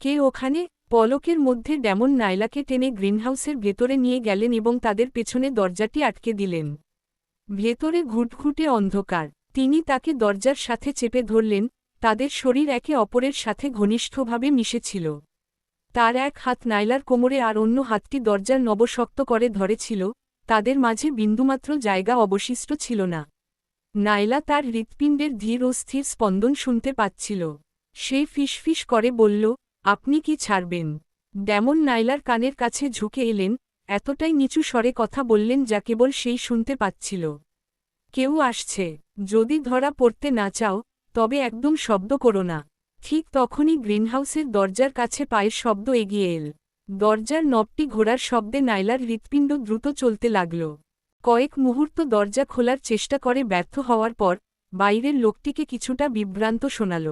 কে ওখানে? পলকের মধ্যে ডেমন নাইলাকে টেনে গ্রিনহাউসের ভেতরে নিয়ে গেলেন এবং তাদের পেছনে দরজাটি আটকে দিলেন। ভেতরে ঘুটঘুটে অন্ধকার। তিনি তাকে দরজার সাথে চেপে ধরলেন, তাদের শরীর একে অপরের সাথে ঘনিষ্ঠভাবে মিশেছিল। তার এক হাত নাইলার কোমরে আর অন্য হাতটি দরজার নবশক্ত করে ধরেছিল, তাদের মাঝে বিন্দুমাত্র জায়গা অবশিষ্ট ছিল না। নাইলা তার হৃৎপিণ্ডের ধীর ও স্থির স্পন্দন শুনতে পাচ্ছিল। সে ফিসফিস করে বলল, আপনি কি ছাড়বেন? ডেমন নাইলার কানের কাছে ঝুঁকে এলেন, এতটাই নিচু স্বরে কথা বললেন যা কেবল সেই শুনতে পাচ্ছিল। কেউ আসছে। যদি ধরা পড়তে না চাও, তবে একদম শব্দ করো না। ঠিক তখনই গ্রিনহাউসের দরজার কাছে পায়ের শব্দ এগিয়ে এল। দরজার নবটি ঘোরার শব্দে নাইলার হৃৎপিণ্ড দ্রুত চলতে লাগল। কয়েক মুহূর্ত দরজা খোলার চেষ্টা করে ব্যর্থ হওয়ার পর বাইরের লোকটিকে কিছুটা বিভ্রান্ত শোনাল।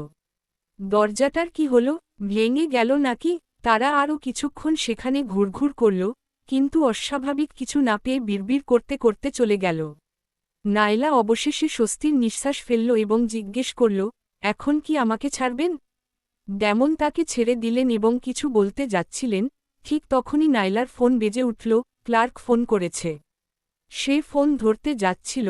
দরজাটার কি হল? ভেঙে গেল নাকি? তারা আরও কিছুক্ষণ সেখানে ঘুরঘুর করল, কিন্তু অস্বাভাবিক কিছু না পেয়ে বিড়বিড় করতে করতে চলে গেল। নাইলা অবশেষে স্বস্তির নিঃশ্বাস ফেলল এবং জিজ্ঞেস করল, এখন কি আমাকে ছাড়বেন? ডেমন তাকে ছেড়ে দিলেন এবং কিছু বলতে যাচ্ছিলেন, ঠিক তখনই নাইলার ফোন বেজে উঠল। ক্লার্ক ফোন করেছে। সে ফোন ধরতে যাচ্ছিল,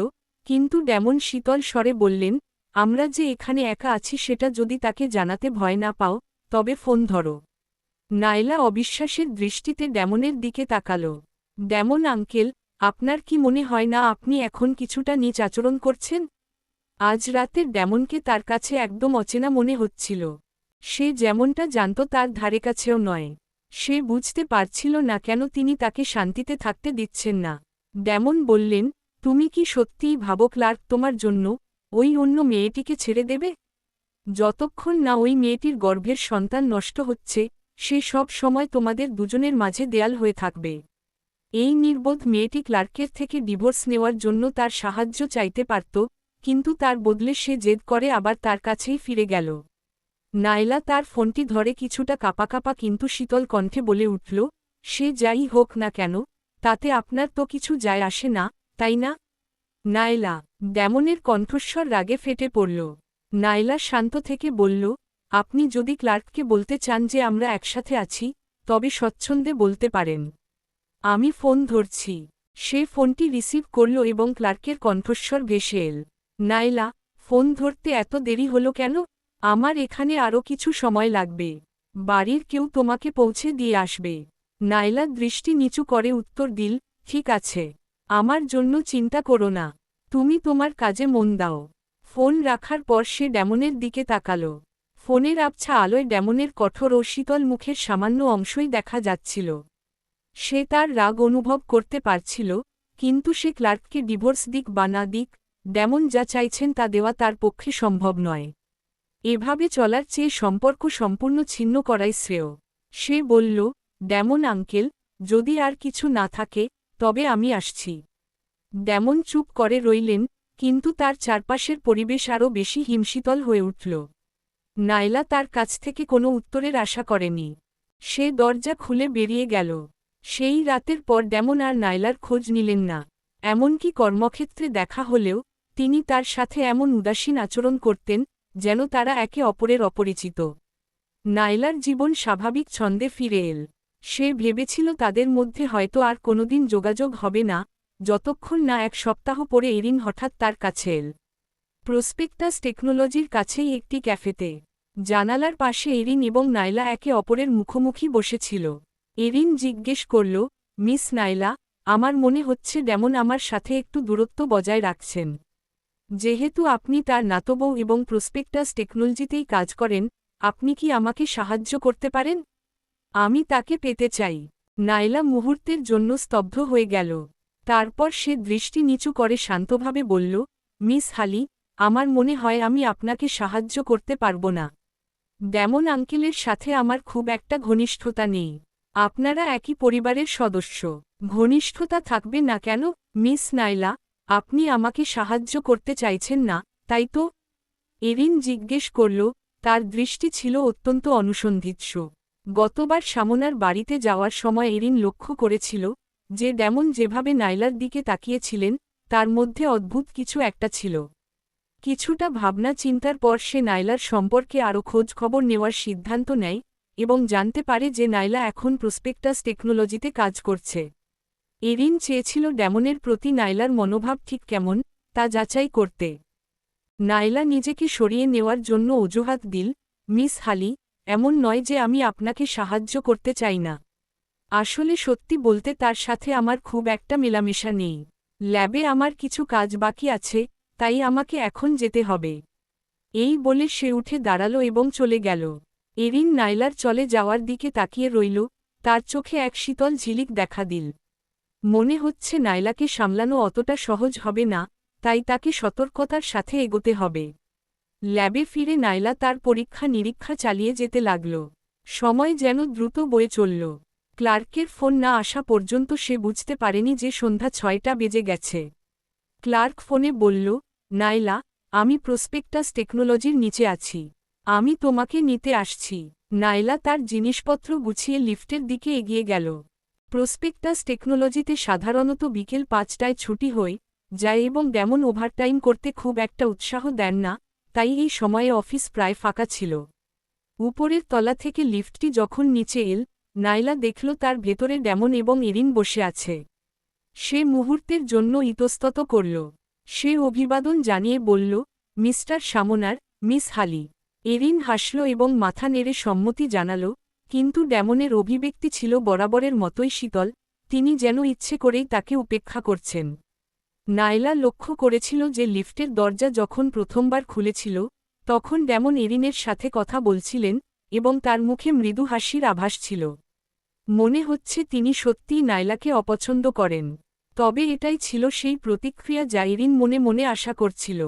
কিন্তু ডেমন শীতল স্বরে বললেন, আমরা যে এখানে একা আছি সেটা যদি তাকে জানাতে ভয় না পাও, তবে ফোন ধরো। নাইলা অবিশ্বাসের দৃষ্টিতে ডেমনের দিকে তাকাল। ডেমন আঙ্কেল, আপনার কি মনে হয় না আপনি এখন কিছুটা নীচ আচরণ করছেন? আজ রাতের ডেমনকে তার কাছে একদম অচেনা মনে হচ্ছিল। সে যেমনটা জানত তার ধারে কাছেও নয়। সে বুঝতে পারছিল না কেন তিনি তাকে শান্তিতে থাকতে দিচ্ছেন না। ডেমন বললেন, তুমি কি সত্যিই ভাবো ক্লার্ক তোমার জন্য ওই অন্য মেয়েটিকে ছেড়ে দেবে? যতক্ষণ না ওই মেয়েটির গর্ভের সন্তান নষ্ট হচ্ছে, সে সব সময় তোমাদের দুজনের মাঝে দেয়াল হয়ে থাকবে। এই নির্বোধ মেয়েটি ক্লার্কের থেকে ডিভোর্স নেওয়ার জন্য তার সাহায্য চাইতে পারত, কিন্তু তার বদলে সে জেদ করে আবার তার কাছেই ফিরে গেল। নাইলা তার ফোনটি ধরে কিছুটা কাঁপা কাঁপা কিন্তু শীতল কণ্ঠে বলে উঠল, সে যাই হোক না কেন, তাতে আপনার তো কিছু যায় আসে না, তাই না? নাইলা, ডেমনের কণ্ঠস্বর রাগে ফেটে পড়ল। নাইলা শান্ত থেকে বলল, আপনি যদি ক্লার্ককে বলতে চান যে আমরা একসাথে আছি, তবে স্বচ্ছন্দে বলতে পারেন। আমি ফোন ধরছি। সে ফোনটি রিসিভ করল এবং ক্লার্কের কণ্ঠস্বর ভেসে এল, নাইলা, ফোন ধরতে এত দেরি হলো কেন? আমার এখানে আরও কিছু সময় লাগবে। বাড়ির কেউ তোমাকে পৌঁছে দিয়ে আসবে। নাইলা দৃষ্টি নিচু করে উত্তর দিল, ঠিক আছে। আমার জন্য চিন্তা করো না। তুমি তোমার কাজে মন দাও। ফোন রাখার পর সে ডেমনের দিকে তাকাল। ফোনের আবছা আলোয় ডেমনের কঠোর ও শীতল মুখের সামান্য অংশই দেখা যাচ্ছিল। সে তার রাগ অনুভব করতে পারছিল, কিন্তু সে ক্লার্ককে ডিভোর্স দিক বা না দিক, ডেমন যা চাইছেন তা দেওয়া তার পক্ষে সম্ভব নয়। এভাবে চলার চেয়ে সম্পর্ক সম্পূর্ণ ছিন্ন করাই শ্রেয়। সে বলল, ডেমন আঙ্কেল, যদি আর কিছু না থাকে, তবে আমি আসছি। ডেমন চুপ করে রইলেন, কিন্তু তার চারপাশের পরিবেশ আরও বেশি হিমশীতল হয়ে উঠল। নাইলা তার কাছ থেকে কোনো উত্তরের আশা করেনি। সে দরজা খুলে বেরিয়ে গেল। সেই রাতের পর ডেমন আর নাইলার খোঁজ নিলেন না। এমনকি কর্মক্ষেত্রে দেখা হলেও তিনি তার সাথে এমন উদাসীন আচরণ করতেন, যেন তারা একে অপরের অপরিচিত। নাইলার জীবন স্বাভাবিক ছন্দে ফিরে এল। সে ভেবেছিল তাদের মধ্যে হয়তো আর কোনোদিন যোগাযোগ হবে না, যতক্ষণ না এক সপ্তাহ পরে এরিন হঠাৎ তার কাছে এল। প্রসপেক্টাস টেকনোলজির কাছেই একটি ক্যাফেতে। জানালার পাশে এরিন এবং নাইলা একে অপরের মুখোমুখি বসেছিল। এরিন জিজ্ঞেস করল, মিস নাইলা, আমার মনে হচ্ছে ডেমন আমার সাথে একটু দূরত্ব বজায় রাখছেন। যেহেতু আপনি তার নাতবউ এবং প্রসপেক্টাস টেকনোলজিতেই কাজ করেন, আপনি কি আমাকে সাহায্য করতে পারেন? আমি তাকে পেতে চাই। নাইলা মুহূর্তের জন্য স্তব্ধ হয়ে গেল। তারপর সে দৃষ্টি নিচু করে শান্তভাবে বলল, মিস হালি, আমার মনে হয় আমি আপনাকে সাহায্য করতে পারব না। ডেমন আঙ্কেলের সাথে আমার খুব একটা ঘনিষ্ঠতা নেই। আপনারা একই পরিবারের সদস্য। ঘনিষ্ঠতা থাকবে না কেন? মিস নাইলা, আপনি আমাকে সাহায্য করতে চাইছেন না, তাই তো? এরিন জিজ্ঞেস করল, তার দৃষ্টি ছিল অত্যন্ত অনুসন্ধিৎস। গতবার সামনার বাড়িতে যাওয়ার সময় এরিন লক্ষ্য করেছিল যে ডেমন যেভাবে নাইলার দিকে তাকিয়েছিলেন, তার মধ্যে অদ্ভুত কিছু একটা ছিল। কিছুটা ভাবনা চিন্তার পর সে নাইলার সম্পর্কে আরও খোঁজ খবর নেওয়ার সিদ্ধান্ত নেয়, এবং জানতে পারে যে নাইলা এখন প্রসপেক্টাস টেকনোলজিতে কাজ করছে। এরিন চেয়েছিল ড্যামনের প্রতি নাইলার মনোভাব ঠিক কেমন তা যাচাই করতে। নাইলা নিজেকে সরিয়ে নেওয়ার জন্য অজুহাত দিল, মিস হালি, এমন নয় যে আমি আপনাকে সাহায্য করতে চাই না। আসলে সত্যি বলতে তার সাথে আমার খুব একটা মেলামেশা নেই। ল্যাবে আমার কিছু কাজ বাকি আছে, তাই আমাকে এখন যেতে হবে। এই বলে সে উঠে দাঁড়ালো এবং চলে গেল। এরিন নাইলার চলে যাওয়ার দিকে তাকিয়ে রইল, তার চোখে এক শীতল ঝিলিক দেখা দিল। মনে হচ্ছে নাইলাকে সামলানো অতটা সহজ হবে না, তাই তাকে সতর্কতার সাথে এগোতে হবে। ল্যাবে ফিরে নাইলা তার পরীক্ষা নিরীক্ষা চালিয়ে যেতে লাগল। সময় যেন দ্রুত বয়ে চলল। ক্লার্কের ফোন না আসা পর্যন্ত সে বুঝতে পারেনি যে সন্ধ্যা 6টা বেজে গেছে। ক্লার্ক ফোনে বলল, নাইলা, আমি প্রসপেক্টাস টেকনোলজির নিচে আছি। আমি তোমাকে নিতে আসছি। নাইলা তার জিনিসপত্র গুছিয়ে লিফটের দিকে এগিয়ে গেল। প্রসপেক্টাস টেকনোলজিতে সাধারণত বিকেল 5টায় ছুটি হয় যায় এবং ড্যামন ওভারটাইম করতে খুব একটা উৎসাহ দেন না, তাই এই সময়ে অফিস প্রায় ফাঁকা ছিল। উপরের তলা থেকে লিফটটি যখন নিচে এল, নাইলা দেখল তার ভেতরে ড্যামন এবং এরিন বসে আছে। সে মুহূর্তের জন্য ইতস্তত করল। সে অভিবাদন জানিয়ে বলল, মিস্টার সামোনার, মিস হালি। এরিন হাসল এবং মাথা নেড়ে সম্মতি জানাল, কিন্তু ড্যামনের অভিব্যক্তি ছিল বরাবরের মতোই শীতল, তিনি যেন ইচ্ছে করেই তাকে উপেক্ষা করছেন। নাইলা লক্ষ্য করেছিল যে লিফটের দরজা যখন প্রথমবার খুলেছিল, তখন ড্যামন এরিনের সাথে কথা বলছিলেন এবং তার মুখে মৃদু হাসির আভাস ছিল। মনে হচ্ছে তিনি সত্যিই নাইলাকে অপছন্দ করেন। তবে এটাই ছিল সেই প্রতিক্রিয়া যা এরিন মনে মনে আশা করছিল।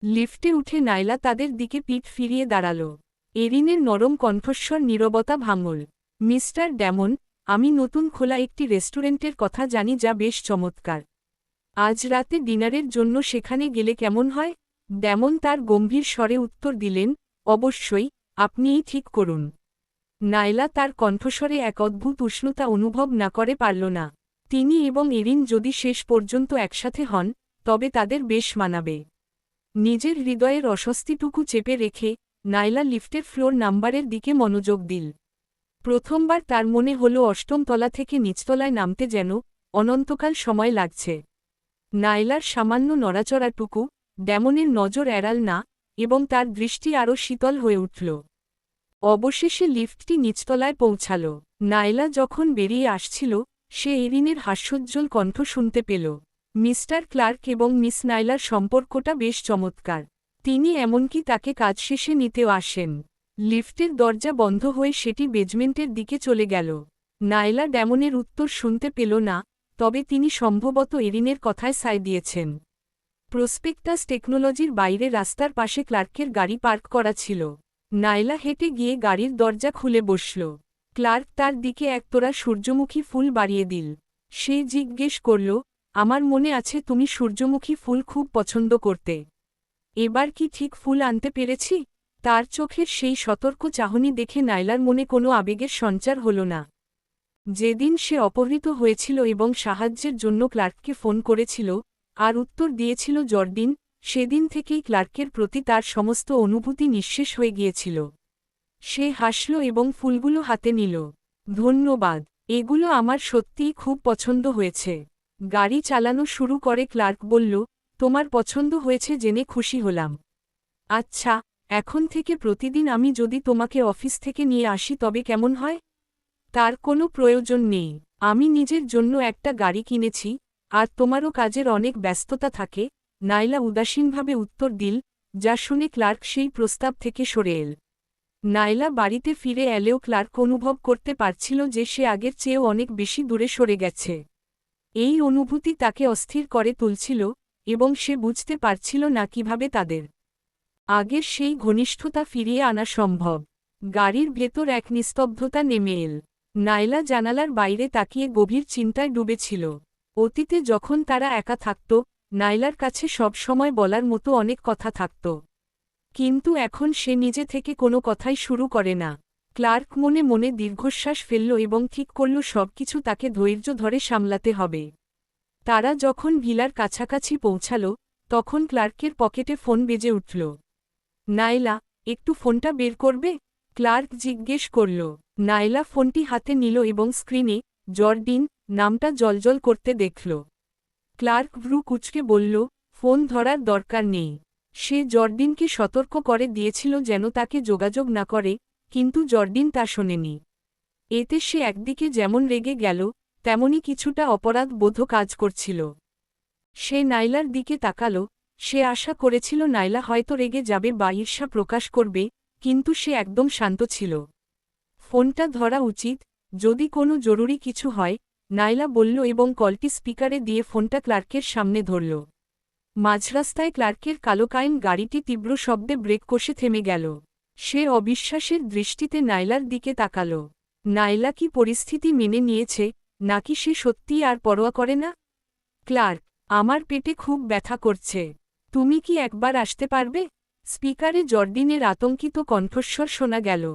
লিফটে উঠে নাইলা তাদের দিকে পিঠ ফিরিয়ে দাঁড়াল। এরিনের নরম কণ্ঠস্বর নীরবতা ভাঙল। মিস্টার ড্যামন, আমি নতুন খোলা একটি রেস্টুরেন্টের কথা জানি যা বেশ চমৎকার। আজ রাতে ডিনারের জন্য সেখানে গেলে কেমন হয়? ড্যামন তার গম্ভীর স্বরে উত্তর দিলেন, অবশ্যই, আপনিই ঠিক করুন। নাইলা তার কণ্ঠস্বরে এক অদ্ভুত উষ্ণতা অনুভব না করে পারল না। তিনি এবং এরিন যদি শেষ পর্যন্ত একসাথে হন, তবে তাদের বেশ মানাবে। নিজের হৃদয়ের অস্বস্তিটুকু চেপে রেখে নাইলা লিফটের ফ্লোর নাম্বারের দিকে মনোযোগ দিল। প্রথমবার তার মনে হল 8ম তলা থেকে নিচতলায় নামতে যেন অনন্তকাল সময় লাগছে। নাইলার সামান্য নড়াচড়াটুকু ড্যামনের নজর এড়াল না এবং তার দৃষ্টি আরও শীতল হয়ে উঠল। অবশেষে লিফটটি নিচতলায় পৌঁছাল। নাইলা যখন বেরিয়ে আসছিল, সে এরিনের হাস্যোজ্জ্বল কণ্ঠ শুনতে পেল। মিস্টার ক্লার্ক এবং মিস নাইলার সম্পর্কটা বেশ চমৎকার। তিনি এমনকি তাকে কাজ শেষে নিতেও আসেন। লিফটের দরজা বন্ধ হয়ে সেটি বেজমেন্টের দিকে চলে গেল। নাইলা ড্যামনের উত্তর শুনতে পেল না, তবে তিনি সম্ভবত এরিনের কথায় সায় দিয়েছেন। প্রসপেক্টাস টেকনোলজির বাইরে রাস্তার পাশে ক্লার্কের গাড়ি পার্ক করা ছিল। নাইলা হেঁটে গিয়ে গাড়ির দরজা খুলে বসল। ক্লার্ক তার দিকে একতোড়া সূর্যমুখী ফুল বাড়িয়ে দিল। সে জিজ্ঞেস করল, আমার মনে আছে তুমি সূর্যমুখী ফুল খুব পছন্দ করতে। এবার কি ঠিক ফুল আনতে পেরেছি? তার চোখের সেই সতর্ক চাহনি দেখে নাইলার মনে কোনো আবেগের সঞ্চার হল না। যেদিন সে অপহৃত হয়েছিল এবং সাহায্যের জন্য ক্লার্ককে ফোন করেছিল আর উত্তর দিয়েছিল জর্ডিন, সেদিন থেকেই ক্লার্কের প্রতি তার সমস্ত অনুভূতি নিঃশেষ হয়ে গিয়েছিল। সে হাসল এবং ফুলগুলো হাতে নিল। ধন্যবাদ, এগুলো আমার সত্যিই খুব পছন্দ হয়েছে। গাড়ি চালানো শুরু করে ক্লার্ক বলল, তোমার পছন্দ হয়েছে জেনে খুশি হলাম। আচ্ছা, এখন থেকে প্রতিদিন আমি যদি তোমাকে অফিস থেকে নিয়ে আসি তবে কেমন হয়? তার কোনো প্রয়োজন নেই। আমি নিজের জন্য একটা গাড়ি কিনেছি, আর তোমারও কাজের অনেক ব্যস্ততা থাকে, নাইলা উদাসীনভাবে উত্তর দিল, যা শুনে ক্লার্ক সেই প্রস্তাব থেকে সরে এল। নাইলা বাড়িতে ফিরে এলেও ক্লার্ক অনুভব করতে পারছিল যে সে আগের চেয়েও অনেক বেশি দূরে সরে গেছে। এই অনুভূতি তাকে অস্থির করে তুলছিল এবং সে বুঝতে পারছিল না কিভাবে তাদের আগের সেই ঘনিষ্ঠতা ফিরিয়ে আনা সম্ভব। গাড়ির ভেতর এক নিস্তব্ধতা নেমে এল। নাইলা জানালার বাইরে তাকিয়ে গভীর চিন্তায় ডুবেছিল। অতীতে যখন তারা একা থাকত, নাইলার কাছে সব সময় বলার মতো অনেক কথা থাকত। কিন্তু এখন সে নিজে থেকে কোনো কথাই শুরু করে না। ক্লার্ক মনে মনে দীর্ঘশ্বাস ফেলল এবং ঠিক করল সবকিছু তাকে ধৈর্য ধরে সামলাতে হবে। তারা যখন ভিলার কাছাকাছি পৌঁছাল, তখন ক্লার্কের পকেটে ফোন বেজে উঠল। নাইলা, একটু ফোনটা বের করবে? ক্লার্ক জিজ্ঞেস করল। নাইলা ফোনটি হাতে নিল এবং স্ক্রিনে জর্ডিন নামটা জ্বলজ্বল করতে দেখল। ক্লার্ক ভ্রু কুঁচকে বলল, ফোন ধরার দরকার নেই। সে জর্ডিনকে সতর্ক করে দিয়েছিল যেন তাকে যোগাযোগ না করে, কিন্তু জর্ডিন তা শোনেনি। এতে সে একদিকে যেমন রেগে গেল, তেমনি কিছুটা অপরাধ বোধ কাজ করছিল। সে নাইলার দিকে তাকাল। সে আশা করেছিল নাইলা হয়তো রেগে যাবে বা ঈর্ষা প্রকাশ করবে, কিন্তু সে একদম শান্ত ছিল। ফোনটা ধরা উচিত, যদি কোনো জরুরি কিছু হয়, নাইলা বলল এবং কলটি স্পিকারে দিয়ে ফোনটা ক্লার্কের সামনে ধরল। মাঝরাস্তায় ক্লার্কের কালোকাইন গাড়িটি তীব্র শব্দে ব্রেক কষে থেমে গেল। সে অবিশ্বাসের দৃষ্টিতে নাইলার দিকে তাকাল। নাইলা কি পরিস্থিতি মেনে নিয়েছে, নাকি সে সত্যিই আর পরোয়া করে না? ক্লার্ক, আমার পেটে খুব ব্যথা করছে। তুমি কি একবার আসতে পারবে? স্পিকারে জর্ডিনের আতঙ্কিত কণ্ঠস্বর শোনা গেল।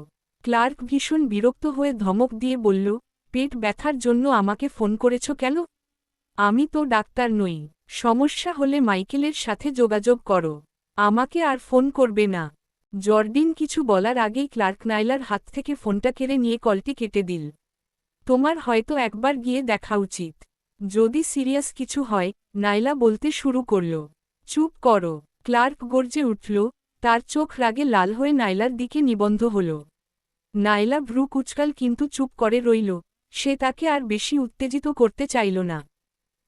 ক্লার্ক ভীষণ বিরক্ত হয়ে ধমক দিয়ে বলল, পেট ব্যথার জন্য আমাকে ফোন করেছ কেন? আমি তো ডাক্তার নই। সমস্যা হলে মাইকেলের সাথে যোগাযোগ করো। আমাকে আর ফোন করবে না। জর্ডিন কিছু বলার আগেই ক্লার্ক নাইলার হাত থেকে ফোনটা কেড়ে নিয়ে কলটি কেটে দিল। তোমার হয়তো একবার গিয়ে দেখা উচিত। যদি সিরিয়াস কিছু হয়, নাইলা বলতে শুরু করল। চুপ করো, ক্লার্ক গর্জে উঠল। তার চোখ রাগে লাল হয়ে নাইলার দিকে নিবন্ধ হল। নাইলা ভ্রু কুচকাল কিন্তু চুপ করে রইল। সে তাকে আর বেশি উত্তেজিত করতে চাইল না।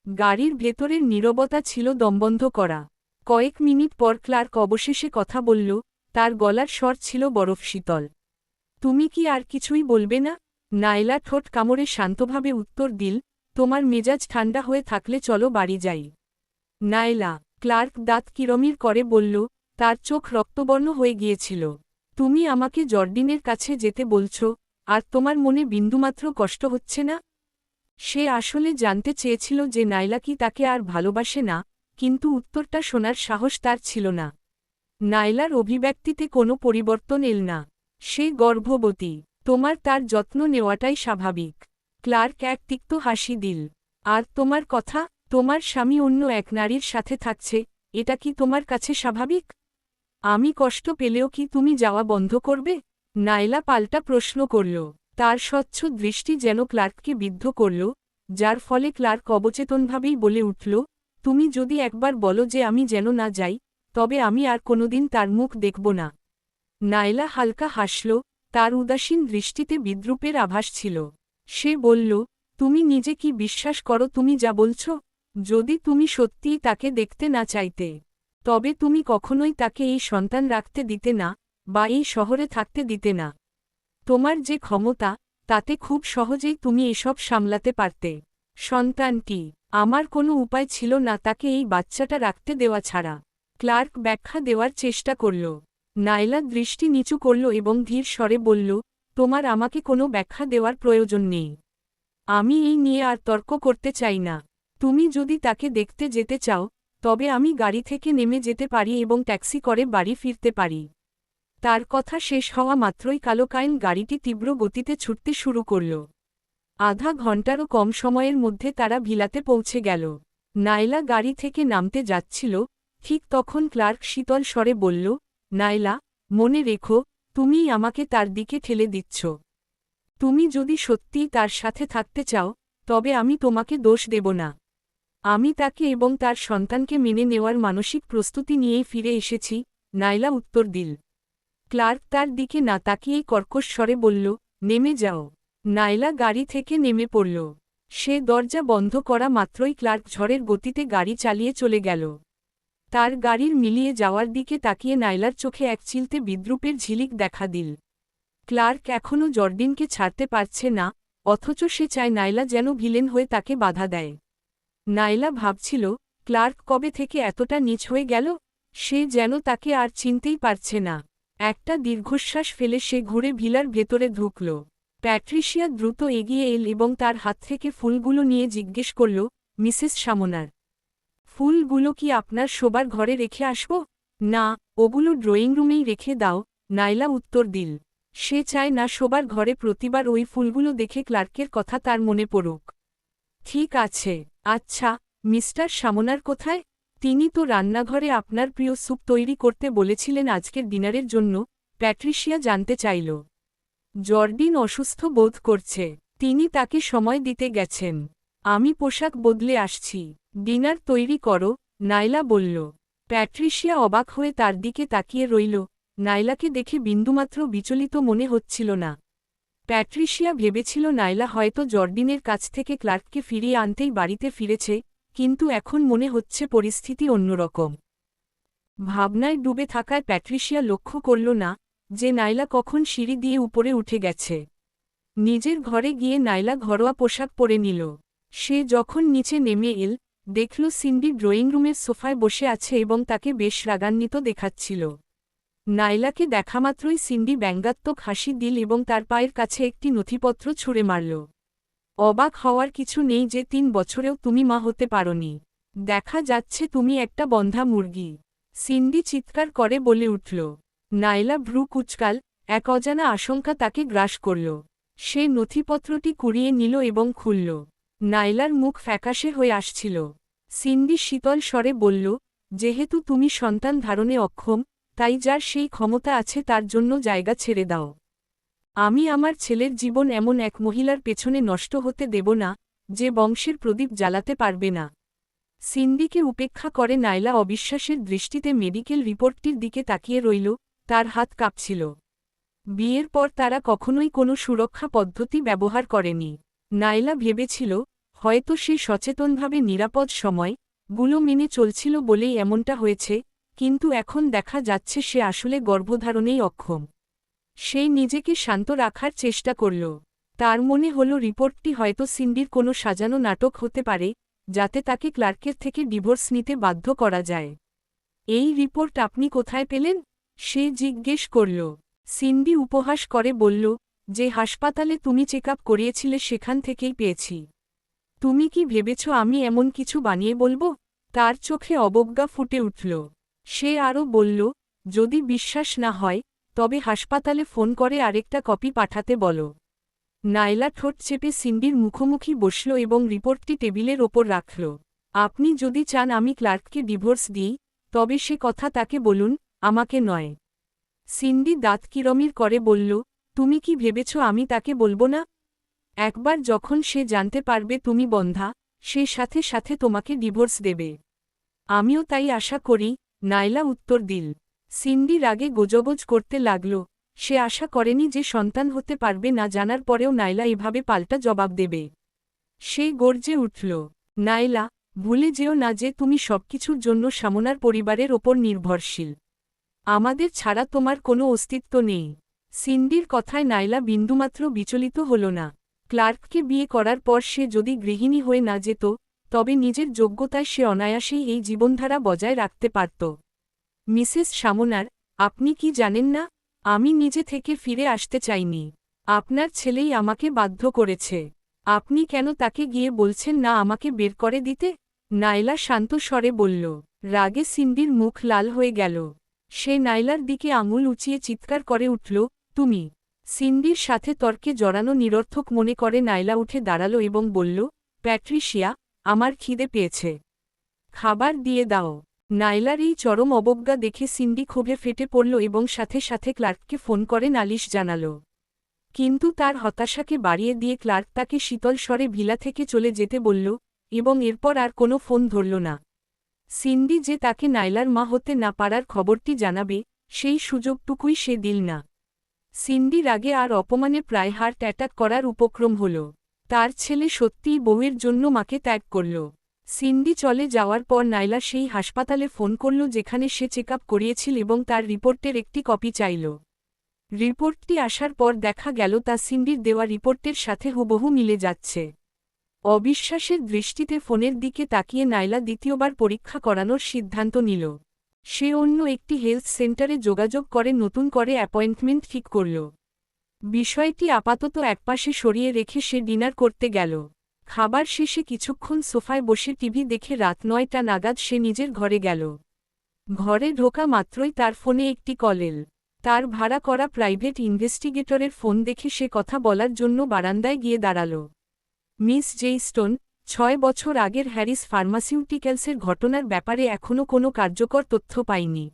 গাড়ির ভেতরের নীরবতা ছিল দমবন্ধ করা। কয়েক মিনিট পর ক্লার্ক অবশেষে কথা বলল। তার গলার স্বর ছিল বরফ শীতল। তুমি কি আর কিছুই বলবে না? নাইলা ঠোঁট কামড়ে শান্তভাবে উত্তর দিল, তোমার মেজাজ ঠান্ডা হয়ে থাকলে চলো বাড়ি যাই। নাইলা, ক্লার্ক দাঁত কিরমির করে বলল, তার চোখ রক্তবর্ণ হয়ে গিয়েছিল। তুমি আমাকে জর্ডিনের কাছে যেতে বলছ, আর তোমার মনে বিন্দুমাত্র কষ্ট হচ্ছে না? সে আসলে জানতে চেয়েছিল যে নাইলা কি তাকে আর ভালোবাসে না, কিন্তু উত্তরটা শোনার সাহস তার ছিল না। নাইলার অভিব্যক্তিতে কোনো পরিবর্তন এল না। সে গর্ভবতী। তোমার তার যত্ন নেওয়াটাই স্বাভাবিক। ক্লার্ক এক তিক্ত হাসি দিল। আর তোমার কথা, তোমার স্বামী অন্য এক নারীর সাথে থাকছে, এটা কি তোমার কাছে স্বাভাবিক? আমি কষ্ট পেলেও কি তুমি যাওয়া বন্ধ করবে? নাইলা পাল্টা প্রশ্ন করল। তার স্বচ্ছ দৃষ্টি যেন ক্লার্ককে বিদ্ধ করল, যার ফলে ক্লার্ক অবচেতনভাবেই বলে উঠল, তুমি যদি একবার বলো যে আমি যেন না যাই, তবে আমি আর কোনোদিন তার মুখ দেখব না। নাইলা হালকা হাসল, তার উদাসীন দৃষ্টিতে বিদ্রূপের আভাস ছিল। সে বলল, তুমি নিজে কি বিশ্বাস করো তুমি যা বলছ? যদি তুমি সত্যিই তাকে দেখতে না চাইতে, তবে তুমি কখনোই তাকে এই সন্তান রাখতে দিতে না, বা এই শহরে থাকতে দিতে না। তোমার যে ক্ষমতা, তাতে খুব সহজেই তুমি এসব সামলাতে পারতে। সন্তানটি, আমার কোনো উপায় ছিল না তাকে এই বাচ্চাটা রাখতে দেওয়া ছাড়া। ক্লার্ক ব্যাখ্যা দেওয়ার চেষ্টা করল। নাইলা দৃষ্টি নিচু করল এবং ধীর স্বরে বলল, তোমার আমাকে কোনো ব্যাখ্যা দেওয়ার প্রয়োজন নেই। আমি এই নিয়ে আর তর্ক করতে চাই না। তুমি যদি তাকে দেখতে যেতে চাও, তবে আমি গাড়ি থেকে নেমে যেতে পারি এবং ট্যাক্সি করে বাড়ি ফিরতে পারি। তার কথা শেষ হওয়া মাত্রই কালোকাইন গাড়িটি তীব্র গতিতে ছুটতে শুরু করল। আধা ঘন্টারও কম সময়ের মধ্যে তারা ভিলাতে পৌঁছে গেল। নাইলা গাড়ি থেকে নামতে যাচ্ছিল, ঠিক তখন ক্লার্ক শীতল স্বরে বলল, নাইলা, মনে রেখো, তুমিই আমাকে তার দিকে ঠেলে দিচ্ছ। তুমি যদি সত্যিই তার সাথে থাকতে চাও, তবে আমি তোমাকে দোষ দেব না। আমি তাকে এবং তার সন্তানকে মেনে নেওয়ার মানসিক প্রস্তুতি নিয়েই ফিরে এসেছি, নাইলা উত্তর দিল। ক্লার্ক তার দিকে না তাকিয়েই কর্কশ স্বরে বলল, নেমে যাও। নাইলা গাড়ি থেকে নেমে পড়ল। সে দরজা বন্ধ করা মাত্রই ক্লার্ক ঝড়ের গতিতে গাড়ি চালিয়ে চলে গেল। তার গাড়ির মিলিয়ে যাওয়ার দিকে তাকিয়ে নাইলার চোখে এক চিলতে বিদ্রূপের ঝিলিক দেখা দিল। ক্লার্ক এখনও জর্ডিনকে ছাড়তে পারছে না, অথচ সে চায় নাইলা যেন ভিলেন হয়ে তাকে বাধা দেয়। নাইলা ভাবছিল, ক্লার্ক কবে থেকে এতটা নীচ হয়ে গেল? সে যেন তাকে আর চিনতেই পারছে না। একটা দীর্ঘশ্বাস ফেলে সে ঘুরে ভিলার ভেতরে ঢুকল। প্যাট্রিশিয়া দ্রুত এগিয়ে এল এবং তার হাত থেকে ফুলগুলো নিয়ে জিজ্ঞেস করল, মিসেস সামোনার, ফুলগুলো কি আপনার শোবার ঘরে রেখে আসব? না, ওগুলো ড্রয়িং রুমেই রেখে দাও, নাইলা উত্তর দিল। সে চায় না শোবার ঘরে প্রতিবার ওই ফুলগুলো দেখে ক্লার্কের কথা তার মনে পড়ুক। ঠিক আছে, আচ্ছা, মিস্টার সামোনার কোথায়? তিনি তো রান্নাঘরে আপনার প্রিয় স্যুপ তৈরি করতে বলেছিলেন আজকের ডিনারের জন্য, প্যাট্রিশিয়া জানতে চাইল। জর্ডিন অসুস্থ বোধ করছে, তিনি তাকে সময় দিতে গেছেন। আমি পোশাক বদলে আসছি, ডিনার তৈরি করো, নাইলা বলল। প্যাট্রিশিয়া অবাক হয়ে তার দিকে তাকিয়ে রইল, নাইলাকে দেখে বিন্দুমাত্র বিচলিত মনে হচ্ছিল না। প্যাট্রিশিয়া ভেবেছিল নাইলা হয়তো জর্ডিনের কাছ থেকে ক্লার্ককে ফিরিয়ে আনতেই বাড়িতে ফিরেছে, কিন্তু এখন মনে হচ্ছে পরিস্থিতি অন্যরকম। ভাবনায় ডুবে থাকায় প্যাট্রিশিয়া লক্ষ্য করল না যে নাইলা কখন সিঁড়ি দিয়ে উপরে উঠে গেছে। নিজের ঘরে গিয়ে নাইলা ঘরোয়া পোশাক পরে নিল। সে যখন নিচে নেমে এল, দেখল সিন্ডি ড্রয়িং রুমের সোফায় বসে আছে এবং তাকে বেশ রাগান্বিত দেখাচ্ছিল। নাইলাকে দেখামাত্রই সিন্ডি ব্যঙ্গাত্মক হাসি দিল এবং তার পায়ের কাছে একটি নথিপত্র ছুঁড়ে মারল। অবাক হওয়ার কিছু নেই যে ৩ বছরেও তুমি মা হতে পারোনি। দেখা যাচ্ছে তুমি একটা বন্ধা মুরগি, সিন্ডি চিৎকার করে বলে উঠল। নাইলা ভ্রু কুচকাল, এক অজানা আশঙ্কা তাকে গ্রাস করল। সে নথিপত্রটি কুড়িয়ে নিল এবং খুলল। নাইলার মুখ ফ্যাকাশে হয়ে আসছিল। সিন্ডি শীতল স্বরে বলল, যেহেতু তুমি সন্তান ধারণে অক্ষম, তাই যার সেই ক্ষমতা আছে তার জন্য জায়গা ছেড়ে দাও। আমি আমার ছেলের জীবন এমন এক মহিলার পেছনে নষ্ট হতে দেব না, যে বংশের প্রদীপ জ্বালাতে পারবে না। সিন্ডিকে উপেক্ষা করে নাইলা অবিশ্বাসের দৃষ্টিতে মেডিকেল রিপোর্টটির দিকে তাকিয়ে রইল, তার হাত কাঁপছিল। বিয়ের পর তারা কখনোই কোনো সুরক্ষা পদ্ধতি ব্যবহার করেনি। নাইলা ভেবেছিল, হয়তো সে সচেতনভাবে নিরাপদ সময়গুলো মেনে চলছিল বলেই এমনটা হয়েছে, কিন্তু এখন দেখা যাচ্ছে সে আসলে গর্ভধারণেই অক্ষম। সে নিজেকে শান্ত রাখার চেষ্টা করল। তার মনে হল রিপোর্টটি হয়তো সিন্ডির কোনো সাজানো নাটক হতে পারে, যাতে তাকে ক্লার্কের থেকে ডিভোর্স নিতে বাধ্য করা যায়। এই রিপোর্ট আপনি কোথায় পেলেন? সে জিজ্ঞেস করল। সিন্ডি উপহাস করে বলল, যে হাসপাতালে তুমি চেকআপ করিয়েছিলে সেখান থেকেই পেয়েছি। তুমি কি ভেবেছ আমি এমন কিছু বানিয়ে বলবো? তার চোখে অবজ্ঞা ফুটে উঠল। সে আরও বলল, যদি বিশ্বাস না হয়, তবে হাসপাতালে ফোন করে আরেকটা কপি পাঠাতে বলো। নাইলা ঠোঁট চেপে সিন্ডির মুখোমুখি বসল এবং রিপোর্টটি টেবিলের ওপর রাখল। আপনি যদি চান আমি ক্লার্ককে ডিভোর্স দিই, তবে সে কথা তাকে বলুন, আমাকে নয়। সিন্ডি দাঁত কিরমির করে বলল, তুমি কি ভেবেছ আমি তাকে বলবো না? একবার যখন সে জানতে পারবে তুমি বন্ধা, সে সাথে সাথে তোমাকে ডিভোর্স দেবে। আমিও তাই আশা করি, নাইলা উত্তর দিল। সিন্ডি রাগে গোজগোজ করতে লাগল। সে আশা করেনি যে সন্তান হতে পারবে না জানার পরেও নাইলা এভাবে পাল্টা জবাব দেবে। সে গর্জে উঠল, নাইলা, ভুলে যেও না যে তুমি সবকিছুর জন্য সামনার পরিবারের ওপর নির্ভরশীল। আমাদের ছাড়া তোমার কোনো অস্তিত্ব নেই। সিন্ডির কথায় নাইলা বিন্দুমাত্র বিচলিত হল না। ক্লার্ককে বিয়ে করার পর সে যদি গৃহিণী হয়ে না যেত, তবে নিজের যোগ্যতায় সে অনায়াসেই এই জীবনধারা বজায় রাখতে পারত। মিসেস সামনার, আপনি কি জানেন না, আমি নিজে থেকে ফিরে আসতে চাইনি। আপনার ছেলেই আমাকে বাধ্য করেছে। আপনি কেন তাকে গিয়ে বলছেন না আমাকে বের করে দিতে? নাইলা শান্ত স্বরে বলল। রাগে সিন্ডির মুখ লাল হয়ে গেল। সে নাইলার দিকে আঙুল উঁচিয়ে চিৎকার করে উঠল, তুমি! সিন্ডির সাথে তর্কে জড়ানো নিরর্থক মনে করে নাইলা উঠে দাঁড়াল এবং বলল, প্যাট্রিশিয়া, আমার খিদে পেয়েছে। খাবার দিয়ে দাও। নাইলার এই চরম অবজ্ঞা দেখে সিন্ডি ক্ষোভে ফেটে পড়ল এবং সাথে সাথে ক্লার্ককে ফোন করে নালিশ জানাল। কিন্তু তার হতাশাকে বাড়িয়ে দিয়ে ক্লার্ক তাকে শীতল স্বরে ভিলা থেকে চলে যেতে বলল এবং এরপর আর কোনো ফোন ধরল না। সিন্ডি যে তাকে নাইলার মা হতে না পারার খবরটি জানাবে, সেই সুযোগটুকুই সে দিল না। সিন্ডি রাগে আর অপমানে প্রায় হার্ট অ্যাটাক করার উপক্রম হল। তার ছেলে সত্যিই বউয়ের জন্য মাকে ত্যাগ করল। সিন্ডি চলে যাওয়ার পর নাইলা সেই হাসপাতালে ফোন করল যেখানে সে চেকআপ করিয়েছিল এবং তার রিপোর্টের একটি কপি চাইল। রিপোর্টটি আসার পর দেখা গেল তা সিন্ডির দেওয়া রিপোর্টের সাথে হুবহু মিলে যাচ্ছে। অবিশ্বাসের দৃষ্টিতে ফোনের দিকে তাকিয়ে নাইলা দ্বিতীয়বার পরীক্ষা করানোর সিদ্ধান্ত নিল। সে অন্য একটি হেলথ সেন্টারে যোগাযোগ করে নতুন করে অ্যাপয়েন্টমেন্ট ঠিক করল। বিষয়টি আপাতত একপাশে সরিয়ে রেখে সে ডিনার করতে গেল। খাবার শেষে কিছুক্ষণ সোফায় বসে টিভি দেখে রাত ৯টা নাগাদ সে নিজের ঘরে গেল। ঘরে ঢোকা মাত্রই তার ফোনে একটি কল এল। তার ভাড়া করা প্রাইভেট ইনভেস্টিগেটরের ফোন দেখে সে কথা বলার জন্য বারান্দায় গিয়ে দাঁড়াল। মিস জেইস্টোন, ৬ বছর আগের হ্যারিস ফার্মাসিউটিক্যালসের ঘটনার ব্যাপারে এখনও কোনো কার্যকর তথ্য পাইনি।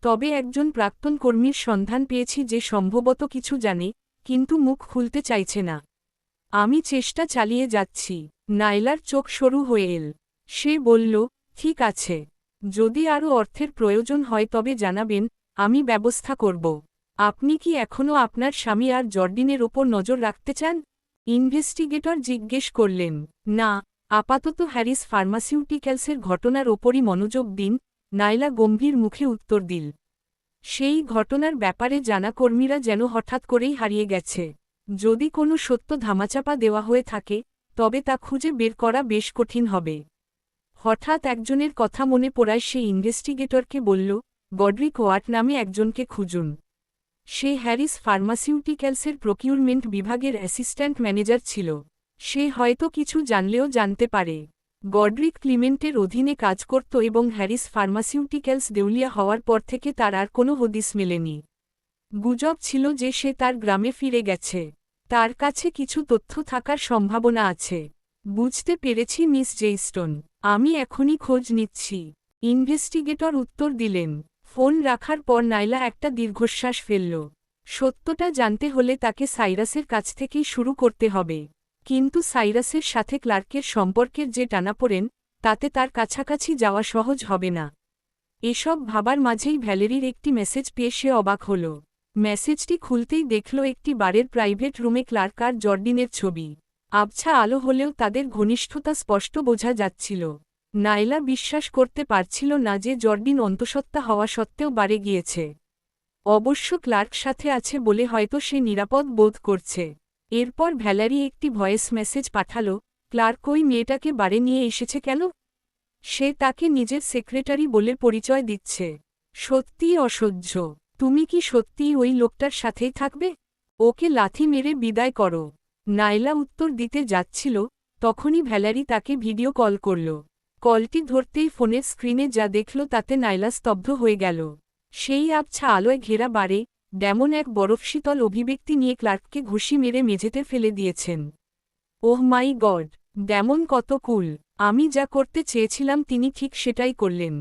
তবে একজন প্রাক্তন কর্মীর সন্ধান পেয়েছি যে সম্ভবত কিছু জানে, কিন্তু মুখ খুলতে চাইছে না। আমি চেষ্টা চালিয়ে যাচ্ছি। নাইলার চোখ সরু হয়ে এল। সে বলল, ঠিক আছে, যদি আরও অর্থের প্রয়োজন হয় তবে জানাবেন, আমি ব্যবস্থা করব। আপনি কি এখনও আপনার স্বামী আর জর্ডিনের ওপর নজর রাখতে চান? ইনভেস্টিগেটর জিজ্ঞেস করলেন। না, আপাতত হ্যারিস ফার্মাসিউটিক্যালসের ঘটনার ওপরই মনোযোগ দিন, নাইলা গম্ভীর মুখে উত্তর দিল। সেই ঘটনার ব্যাপারে জানা কর্মীরা যেন হঠাৎ করেই হারিয়ে গেছে। যদি কোনো সত্য ধামাচাপা দেওয়া হয়ে থাকে, তবে তা খুঁজে বের করা বেশ কঠিন হবে। হঠাৎ একজনের কথা মনে পড়ায় সে ইনভেস্টিগেটরকে বলল, গডরিক ওয়াট নামে একজনকে খুঁজুন। সে হ্যারিস ফার্মাসিউটিক্যালসের প্রকিউরমেন্ট বিভাগের অ্যাসিস্ট্যান্ট ম্যানেজার ছিল। সে হয়তো কিছু জানলেও জানতে পারে। গডরিক ক্লিমেন্টের অধীনে কাজ করত এবং হ্যারিস ফার্মাসিউটিক্যালস দেউলিয়া হওয়ার পর থেকে তার আর কোনো হদিস মেলেনি। গুজব ছিল যে সে তার গ্রামে ফিরে গেছে। তার কাছে কিছু তথ্য থাকার সম্ভাবনা আছে। বুঝতে পেরেছি মিস জেইস্টন, আমি এখনই খোঁজ নিচ্ছি। ইনভেস্টিগেটর উত্তর দিলেন। ফোন রাখার পর নাইলা একটা দীর্ঘশ্বাস ফেলল। সত্যটা জানতে হলে তাকে সাইরাসের কাছ থেকেই শুরু করতে হবে। কিন্তু সাইরাসের সাথে ক্লার্কের সম্পর্কের যে টানাপোড়েন, তাতে তার কাছাকাছি যাওয়া সহজ হবে না। এসব ভাবার মাঝেই ভ্যালেরির একটি মেসেজ পেয়ে সে অবাক হল। মেসেজটি খুলতেই দেখল একটি বারের প্রাইভেট রুমে ক্লার্ক আর জর্ডিনের ছবি। আবছা আলো হলেও তাদের ঘনিষ্ঠতা স্পষ্ট বোঝা যাচ্ছিল। নাইলা বিশ্বাস করতে পারছিল না যে জর্ডিন অন্তঃসত্ত্বা হওয়া সত্ত্বেও বারে গিয়েছে। অবশ্য ক্লার্ক সাথে আছে বলে হয়তো সে নিরাপদ বোধ করছে। এরপর ভ্যালেরি একটি ভয়েস মেসেজ পাঠাল, ক্লার্ক ওই মেয়েটাকে বারে নিয়ে এসেছে কেন? সে তাকে নিজের সেক্রেটারি বলে পরিচয় দিচ্ছে। সত্যিই অসহ্য। তুমি কি সত্যিই ওই লোকটার সাথেই থাকবে? ওকে লাথি মেরে বিদায় করো। নাইলা উত্তর দিতে যাচ্ছিল, তখনই ভ্যালেরি তাকে ভিডিও কল করল। কলটি ধরতেই ফোনের স্ক্রিনে যা দেখল তাতে নাইলা স্তব্ধ হয়ে গেল। সেই আবছা আলোয় ঘেরা বারে ড্যামন এক বরফশীতল অভিব্যক্তি নিয়ে ক্লার্ককে ঘুষি মেরে মেঝেতে ফেলে দিয়েছেন। ওহ মাই গড, ড্যামন কত কুল! আমি যা করতে চেয়েছিলাম তিনি ঠিক সেটাই করলেন।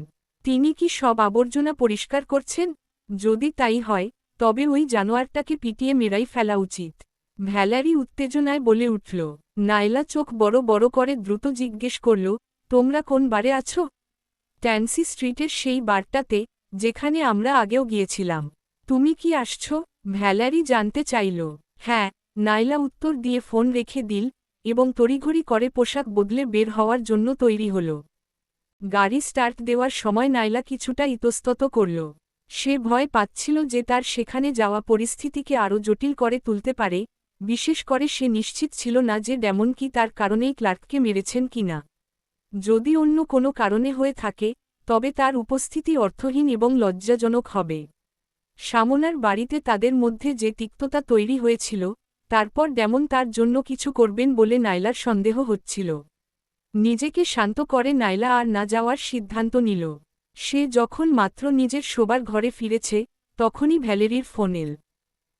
তিনি কি সব আবর্জনা পরিষ্কার করছেন? যদি তাই হয়, তবে ওই জানোয়ারটাকে পিটিয়ে মেরাই ফেলা উচিত। ভ্যালেরি উত্তেজনায় বলে উঠল। নাইলা চোখ বড় বড় করে দ্রুত জিজ্ঞেস করল, তোমরা কোন বারে আছো? ট্যান্সি স্ট্রিটের সেই বারটাতে, যেখানে আমরা আগেও গিয়েছিলাম। তুমি কি আসছ? ভ্যালেরি জানতে চাইল। হ্যাঁ, নাইলা উত্তর দিয়ে ফোন রেখে দিল এবং তড়িঘড়ি করে পোশাক বদলে বের হওয়ার জন্য তৈরি হল। গাড়ি স্টার্ট দেওয়ার সময় নাইলা কিছুটা ইতস্তত করল। সে ভয় পাচ্ছিল যে তার সেখানে যাওয়া পরিস্থিতিকে আরও জটিল করে তুলতে পারে, বিশেষ করে সে নিশ্চিত ছিল না যে ড্যামন কি তার কারণেই ক্লার্ককে মেরেছেন কিনা। যদি অন্য কোনো কারণে হয়ে থাকে, তবে তার উপস্থিতি অর্থহীন এবং লজ্জাজনক হবে। সামোনার বাড়িতে তাদের মধ্যে যে তিক্ততা তৈরি হয়েছিল, তারপর ড্যামন তার জন্য কিছু করবেন বলে নাইলার সন্দেহ হচ্ছিল। নিজেকে শান্ত করে নাইলা আর না যাওয়ার সিদ্ধান্ত নিল। সে যখন মাত্র নিজের শোবার ঘরে ফিরেছে, তখনই ভ্যালেরির ফোন এল।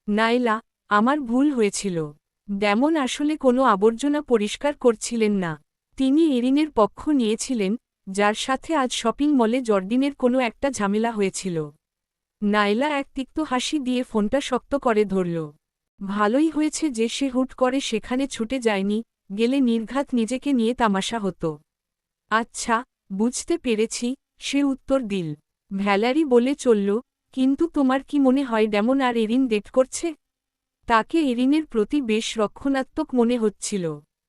নাইলা, আমার ভুল হয়েছিল। ড্যামন আসলে কোনো আবর্জনা পরিষ্কার করছিলেন না। তিনি এরিনের পক্ষ নিয়েছিলেন, যার সাথে আজ শপিং মলে জর্ডিনের কোনো একটা ঝামেলা হয়েছিল। নাইলা এক তিক্ত হাসি দিয়ে ফোনটা শক্ত করে ধরল। ভালোই হয়েছে যে সে হুট করে সেখানে ছুটে যায়নি, গেলে নির্ঘাত নিজেকে নিয়ে তামাশা হতো। আচ্ছা, বুঝতে পেরেছি, সে উত্তর দিল। ভ্যালেরি বলে চলল, কিন্তু তোমার কি মনে হয় ড্যামন আর এরিন ডেট করছে? তাকে এরিনের প্রতি বেশ রক্ষণাত্মক মনে হচ্ছিল।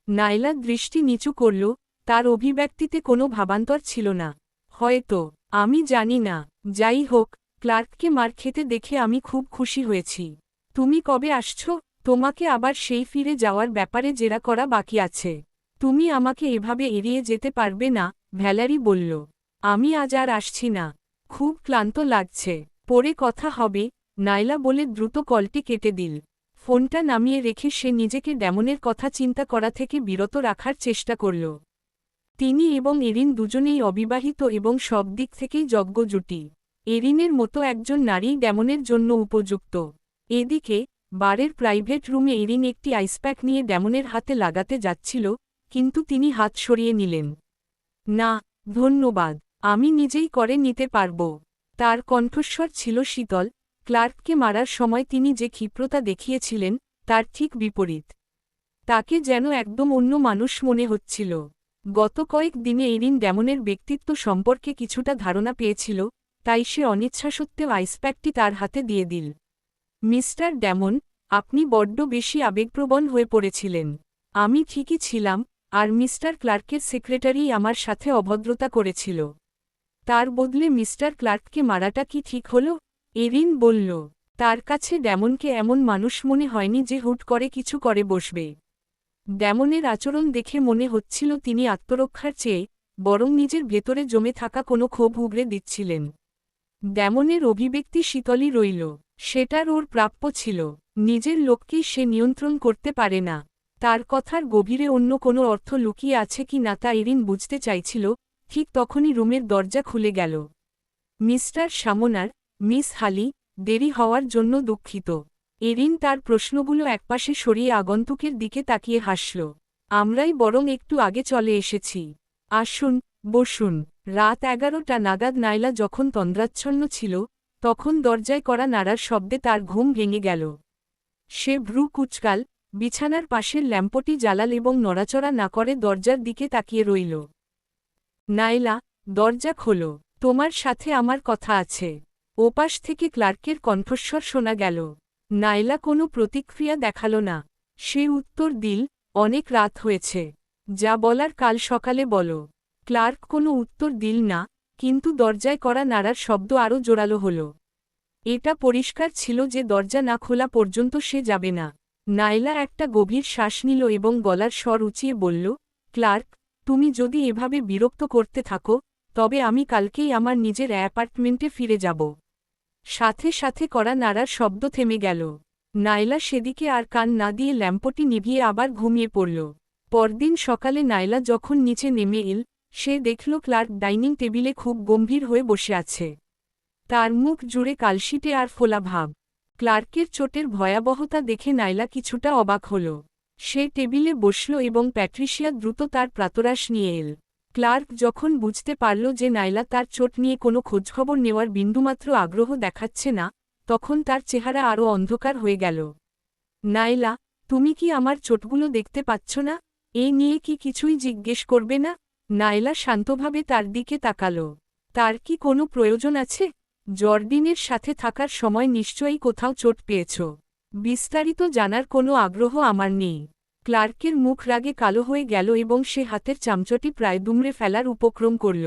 নাইলা দৃষ্টি নিচু করল, তার অভিব্যক্তিতে কোনো ভাবান্তর ছিল না। হয়তো, আমি জানি না। যাই হোক, ক্লার্ককে মার খেতে দেখে আমি খুব খুশি হয়েছি। তুমি কবে আসছ? তোমাকে আবার সেই ফিরে যাওয়ার ব্যাপারে জেরা করা বাকি আছে। তুমি আমাকে এভাবে এড়িয়ে যেতে পারবে না, ভ্যালেরি বলল। আমি আজ আর আসছি না। খুব ক্লান্ত লাগছে। পরে কথা হবে, নাইলা বলে দ্রুত কলটি কেটে দিল। ফোনটা নামিয়ে রেখে সে নিজেকে ড্যামনের কথা চিন্তা করা থেকে বিরত রাখার চেষ্টা করল। তিনি এবং এরিন দুজনেই অবিবাহিত এবং সব দিক থেকেই যোগ্য জুটি। এরিনের মতো একজন নারী ড্যামনের জন্য উপযুক্ত। এদিকে, বারের প্রাইভেট রুমে এরিন একটি আইসপ্যাক নিয়ে ড্যামনের হাতে লাগাতে যাচ্ছিল, কিন্তু তিনি হাত সরিয়ে নিলেন। না, ধন্যবাদ, আমি নিজেই করে নিতে পারব। তার কণ্ঠস্বর ছিল শীতল। ক্লার্ককে মারার সময় তিনি যে ক্ষিপ্রতা দেখিয়েছিলেন, তার ঠিক বিপরীত। তাকে যেন একদম অন্য মানুষ মনে হচ্ছিল। গত কয়েক দিনে এরিন ড্যামনের ব্যক্তিত্ব সম্পর্কে কিছুটা ধারণা পেয়েছিল, তাই সে অনিচ্ছা সত্ত্বেও আইসপ্যাকটি তার হাতে দিয়ে দিল। মিস্টার ড্যামন, আপনি বড্ড বেশি আবেগপ্রবণ হয়ে পড়েছিলেন। আমি ঠিকই ছিলাম, আর মিস্টার ক্লার্কের সেক্রেটারি আমার সাথে অভদ্রতা করেছিল। তার বদলে মিস্টার ক্লার্ককে মারাটা কি ঠিক হলো? এরিন বলল। তার কাছে ড্যামনকে এমন মানুষ মনে হয়নি যে হুট করে কিছু করে বসবে। ড্যামনের আচরণ দেখে মনে হচ্ছিল তিনি আত্মরক্ষার চেয়ে বরং নিজের ভেতরে জমে থাকা কোনো ক্ষোভ উগরে দিচ্ছিলেন। ড্যামনের অভিব্যক্তি শীতলই রইল। সেটার ওর প্রাপ্য ছিল। নিজের লোককেই সে নিয়ন্ত্রণ করতে পারে না। তার কথার গভীরে অন্য কোনো অর্থ লুকিয়ে আছে কি না তা এরিন বুঝতে চাইছিল। ঠিক তখনই রুমের দরজা খুলে গেল। মিস্টার সামোনার, মিস হালি, দেরি হওয়ার জন্য দুঃখিত। এরিন তার প্রশ্নগুলো একপাশে সরিয়ে আগন্তুকের দিকে তাকিয়ে হাসল। আমরাই বরং একটু আগে চলে এসেছি। আসুন, বসুন। রাত 11টা নাগাদ নাইলা যখন তন্দ্রাচ্ছন্ন ছিল, তখন দরজায় করা নাড়ার শব্দে তার ঘুম ভেঙে গেল। সে ভ্রু কুচকাল, বিছানার পাশের ল্যাম্পটি জ্বালাল এবং নড়াচড়া না করে দরজার দিকে তাকিয়ে রইল। নাইলা, দরজা খোলো। তোমার সাথে আমার কথা আছে। ওপাশ থেকে ক্লার্কের কণ্ঠস্বর শোনা গেল। নাইলা কোনো প্রতিক্রিয়া দেখাল না। সে উত্তর দিল, অনেক রাত হয়েছে। যা বলার কাল সকালে বলো। ক্লার্ক কোনো উত্তর দিল না, কিন্তু দরজায় করা নাড়ার শব্দ আরও জোরালো হল। এটা পরিষ্কার ছিল যে দরজা না খোলা পর্যন্ত সে যাবে না। নাইলা একটা গভীর শ্বাস নিল এবং গলার স্বর উঁচিয়ে বলল, ক্লার্ক, তুমি যদি এভাবে বিরক্ত করতে থাকো, তবে আমি কালকেই আমার নিজের অ্যাপার্টমেন্টে ফিরে যাব। সাথে সাথে করা নাড়ার শব্দ থেমে গেল। নাইলা সেদিকে আর কান না দিয়ে ল্যাম্পটি নিভিয়ে আবার ঘুমিয়ে পড়ল। পরদিন সকালে নাইলা যখন নিচে নেমে এল, সে দেখল ক্লার্ক ডাইনিং টেবিলে খুব গম্ভীর হয়ে বসে আছে। তার মুখ জুড়ে কালশিটে আর ফোলা ভাব। ক্লার্কের চোটের ভয়াবহতা দেখে নাইলা কিছুটা অবাক হল। সে টেবিলে বসল এবং প্যাট্রিশিয়া দ্রুত তার প্রাতরাশ নিয়ে এল। ক্লার্ক যখন বুঝতে পারল যে নাইলা তার চোট নিয়ে কোনো খোঁজখবর নেওয়ার বিন্দুমাত্র আগ্রহ দেখাচ্ছে না, তখন তার চেহারা আরও অন্ধকার হয়ে গেল। নাইলা, তুমি কি আমার চোটগুলো দেখতে পাচ্ছ না? এই নিয়ে কি কিছুই জিজ্ঞেস করবে না? নাইলা শান্তভাবে তার দিকে তাকাল। তার কি কোনো প্রয়োজন আছে? জর্ডিনের সাথে থাকার সময় নিশ্চয়ই কোথাও চোট পেয়েছ। বিস্তারিত জানার কোনো আগ্রহ আমার নেই। ক্লার্কের মুখ রাগে কালো হয়ে গেল এবং সে হাতের চামচটি প্রায় দুমড়ে ফেলার উপক্রম করল।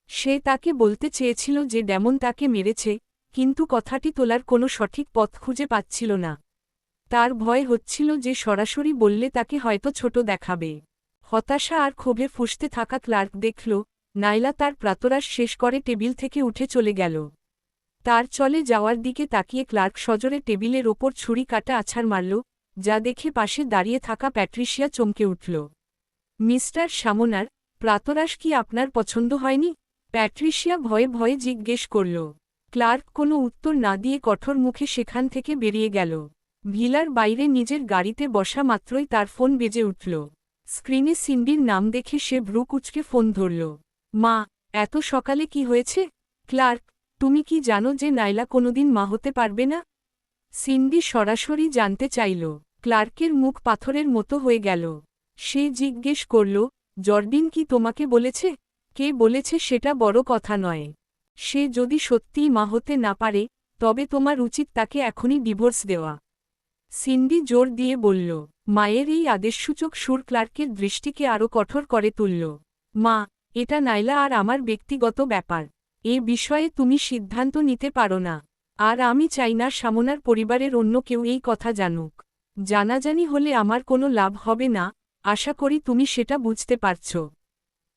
সে তাকে বলতে চেয়েছিল যে ড্যামন তাকে মেরেছে, কিন্তু কথাটি তোলার কোনো সঠিক পথ খুঁজে পাচ্ছিল না। তার ভয় হচ্ছিল যে সরাসরি বললে তাকে হয়তো ছোট দেখাবে। হতাশা আর ক্ষোভে ফুঁসতে থাকা ক্লার্ক দেখল, নাইলা তার প্রাতরাশ শেষ করে টেবিল থেকে উঠে চলে গেল। তার চলে যাওয়ার দিকে তাকিয়ে ক্লার্ক সজোরে টেবিলের ওপর ছুরি কাটা আছাড় মারল, যা দেখে পাশে দাঁড়িয়ে থাকা প্যাট্রিশিয়া চমকে উঠল। মিস্টার সামোনার, প্রাতরাশ কি আপনার পছন্দ হয়নি? প্যাট্রিশিয়া ভয়ে ভয়ে জিজ্ঞেস করল। ক্লার্ক কোনো উত্তর না দিয়ে কঠোর মুখে সেখান থেকে বেরিয়ে গেল। ভিলার বাইরে নিজের গাড়িতে বসা মাত্রই তার ফোন বেজে উঠল। স্ক্রিনে সিন্ডির নাম দেখে সে ভ্রু কুঁচকে ফোন ধরল। মা, এত সকালে কি হয়েছে? ক্লার্ক, তুমি কি জানো যে নাইলা কোনোদিন মা হতে পারবে না? সিন্ডি সরাসরি জানতে চাইল। ক্লার্কের মুখ পাথরের মতো হয়ে গেল। সে জিজ্ঞেস করল, জর্ডিন কি তোমাকে বলেছে? কে বলেছে সেটা বড় কথা নয়। সে যদি সত্যিই মা হতে না পারে, তবে তোমার উচিত তাকে এখনই ডিভোর্স দেওয়া। সিন্ডি জোর দিয়ে বলল। মায়ের এই আদেশসূচক সুর ক্লার্কের দৃষ্টিকে আরও কঠোর করে তুলল। মা, এটা নাইলা আর আমার ব্যক্তিগত ব্যাপার। এ বিষয়ে তুমি সিদ্ধান্ত নিতে পারো না। আর আমি চাই না সামোনার পরিবারের অন্য কেউ এই কথা জানুক। জানাজানি হলে আমার কোনো লাভ হবে না, আশা করি তুমি সেটা বুঝতে পারছ।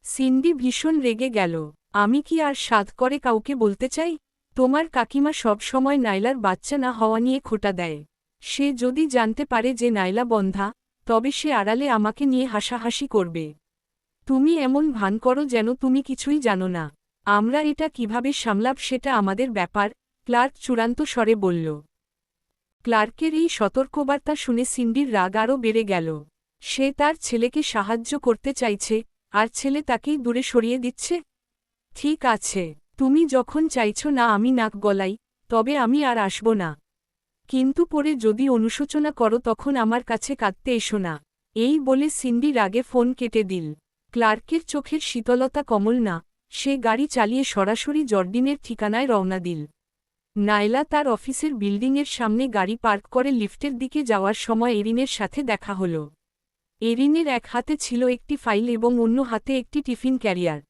সিন্ডি ভীষণ রেগে গেল। আমি কি আর সাধ করে কাউকে বলতে চাই? তোমার কাকিমা সব সময় নাইলার বাচ্চা না হওয়া নিয়ে খোঁটা দেয়। সে যদি জানতে পারে যে নাইলা বন্ধা, তবে সে আড়ালে আমাকে নিয়ে হাসাহাসি করবে। তুমি এমন ভান করো যেন তুমি কিছুই জানো না। আমরা এটা কিভাবে সামলাব সেটা আমাদের ব্যাপার, ক্লার্ক চূড়ান্ত স্বরে বলল। ক্লার্কের এই সতর্কবার্তা শুনে সিন্ডির রাগ আরও বেড়ে গেল। সে তার ছেলেকে সাহায্য করতে চাইছে, আর ছেলে তাকেই দূরে সরিয়ে দিচ্ছে। ঠিক আছে, তুমি যখন চাইছ না আমি নাক গলাই, তবে আমি আর আসব না। কিন্তু পরে যদি অনুশোচনা করো তখন আমার কাছে কাঁদতে এসো না। এই বলে সিন্ডি রাগে ফোন কেটে দিল। ক্লার্কের চোখের শীতলতা কমল না, সে গাড়ি চালিয়ে সরাসরি জর্ডিনের ঠিকানায় রওনা দিল। নায়লা তার অফিসের বিল্ডিংয়ের সামনে গাড়ি পার্ক করে লিফটের দিকে যাওয়ার সময় এরিনের সাথে দেখা হল। এরিনের এক হাতে ছিল একটি ফাইল এবং অন্য হাতে একটি টিফিন ক্যারিয়ার।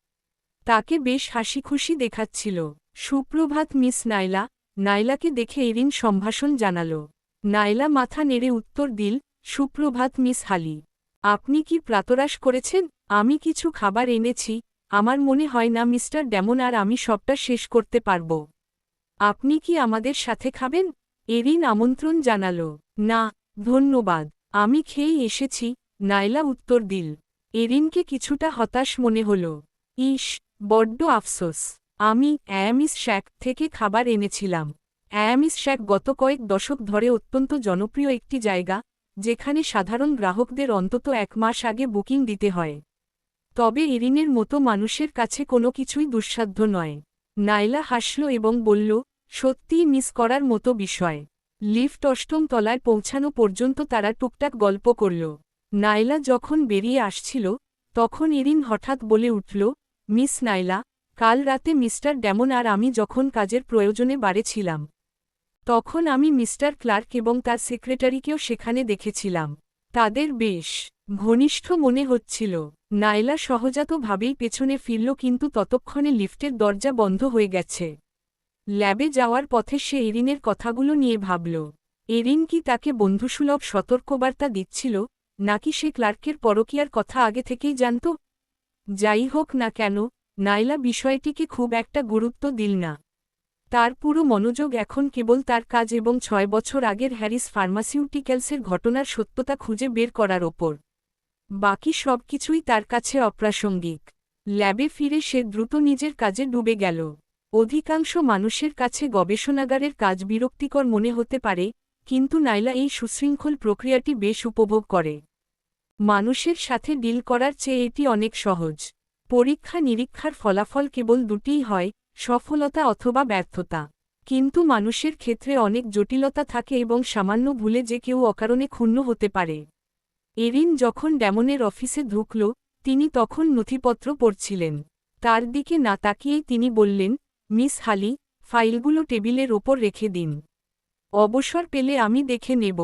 তাকে বেশ হাসিখুশি দেখাচ্ছিল। সুপ্রভাত মিস নায়লা। নায়লাকে দেখে এরিন সম্ভাষণ জানাল। নায়লা মাথা নেড়ে উত্তর দিল, সুপ্রভাত মিস হালি। আপনি কি প্রাতরাশ করেছেন? আমি কিছু খাবার এনেছি, আমার মনে হয় না মিস্টার ড্যামন আর আমি সবটা শেষ করতে পারব। আপনি কি আমাদের সাথে খাবেন? এরিন আমন্ত্রণ জানাল। না, ধন্যবাদ, আমি খেয়েই এসেছি, নায়লা উত্তর দিল। এরিনকে কিছুটা হতাশ মনে হল। ইস, বড্ড আফসোস। আমি অ্যামিস শ্যাক থেকে খাবার এনেছিলাম। অ্যামিস শ্যাক গত কয়েক দশক ধরে অত্যন্ত জনপ্রিয় একটি জায়গা, যেখানে সাধারণ গ্রাহকদের অন্তত 1 মাস আগে বুকিং দিতে হয়। তবে এরিনের মতো মানুষের কাছে কোনো কিছুই দুঃসাধ্য নয়। নায়লা হাসল এবং বলল, সত্যিই মিস করার মতো বিষয়। লিফট 8ম তলায় পৌঁছানো পর্যন্ত তারা টুকটাক গল্প করল। নায়লা যখন বেরিয়ে আসছিল, তখন এরিন হঠাৎ বলে উঠল, মিস নায়লা, কাল রাতে মিস্টার ড্যামন আর আমি যখন কাজের প্রয়োজনে বারে ছিলাম, তখন আমি মিস্টার ক্লার্ক এবং তার সেক্রেটারিকেও সেখানে দেখেছিলাম। তাদের বেশ ঘনিষ্ঠ মনে হচ্ছিল। নায়লা সহজাতভাবেই পেছনে ফিরল, কিন্তু ততক্ষণে লিফটের দরজা বন্ধ হয়ে গেছে। ল্যাবে যাওয়ার পথে সে এরিনের কথাগুলো নিয়ে ভাবল। এরিন কি তাকে বন্ধুসুলভ সতর্কবার্তা দিচ্ছিল, নাকি সে ক্লার্কের পরকীয়ার কথা আগে থেকেই জানত? যাই হোক না কেন, নায়লা বিষয়টিকে খুব একটা গুরুত্ব দিল না। তার পুরো মনোযোগ এখন কেবল তার কাজ এবং 6 বছর আগের হ্যারিস ফার্মাসিউটিক্যালসের ঘটনার সত্যতা খুঁজে বের করার ওপর। বাকি সব কিছুই তার কাছে অপ্রাসঙ্গিক। ল্যাবে ফিরে সে দ্রুত নিজের কাজে ডুবে গেল। অধিকাংশ মানুষের কাছে গবেষণাগারের কাজ বিরক্তিকর মনে হতে পারে, কিন্তু নায়লা এই সুশৃঙ্খল প্রক্রিয়াটি বেশ উপভোগ করে। মানুষের সাথে ডিল করার চেয়ে এটি অনেক সহজ। পরীক্ষা নিরীক্ষার ফলাফল কেবল দুটিই হয়, সফলতা অথবা ব্যর্থতা। কিন্তু মানুষের ক্ষেত্রে অনেক জটিলতা থাকে এবং সামান্য ভুলে যে কেউ অকারণে ক্ষুণ্ণ হতে পারে। এরিন যখন ড্যামনের অফিসে ঢুকল, তিনি তখন নথিপত্র পড়ছিলেন। তার দিকে না তাকিয়েই তিনি বললেন, মিস হালি, ফাইলগুলো টেবিলের ওপর রেখে দিন। অবসর পেলে আমি দেখে নেব।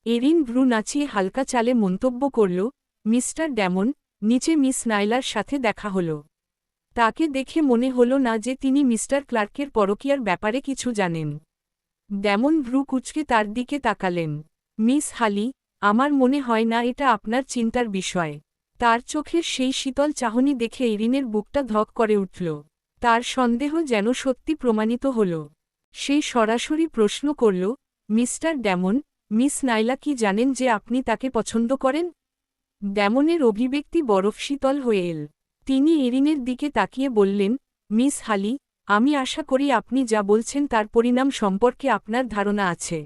এরিন ভ্রু নাচিয়ে হালকা চালে মন্তব্য করল, মিস্টার ড্যামন, নিচে মিস নায়লার সাথে দেখা হল। তাকে দেখে মনে হল না যে তিনি মিস্টার ক্লার্কের পরকীয়ার ব্যাপারে কিছু জানেন। ড্যামন ভ্রু কুঁচকে তার দিকে তাকালেন। মিস হালি, আমার মনে হয় না এটা আপনার চিন্তার বিষয়। তার চোখের সেই শীতল চাহনি দেখে এরিনের বুকটা ধক করে উঠল। তার সন্দেহ যেন সত্যি প্রমাণিত হল। সে সরাসরি প্রশ্ন করল, মিস্টার ড্যামন, মিস নায়লা কি জানেন যে আপনি তাকে পছন্দ করেন? ড্যামনের অভিব্যক্তি বরফ শীতল হয়ে এল। তিনি এরিনের দিকে তাকিয়ে বললেন, মিস হালি, আমি আশা করি আপনি যা বলছেন তার পরিণাম সম্পর্কে আপনার ধারণা আছে।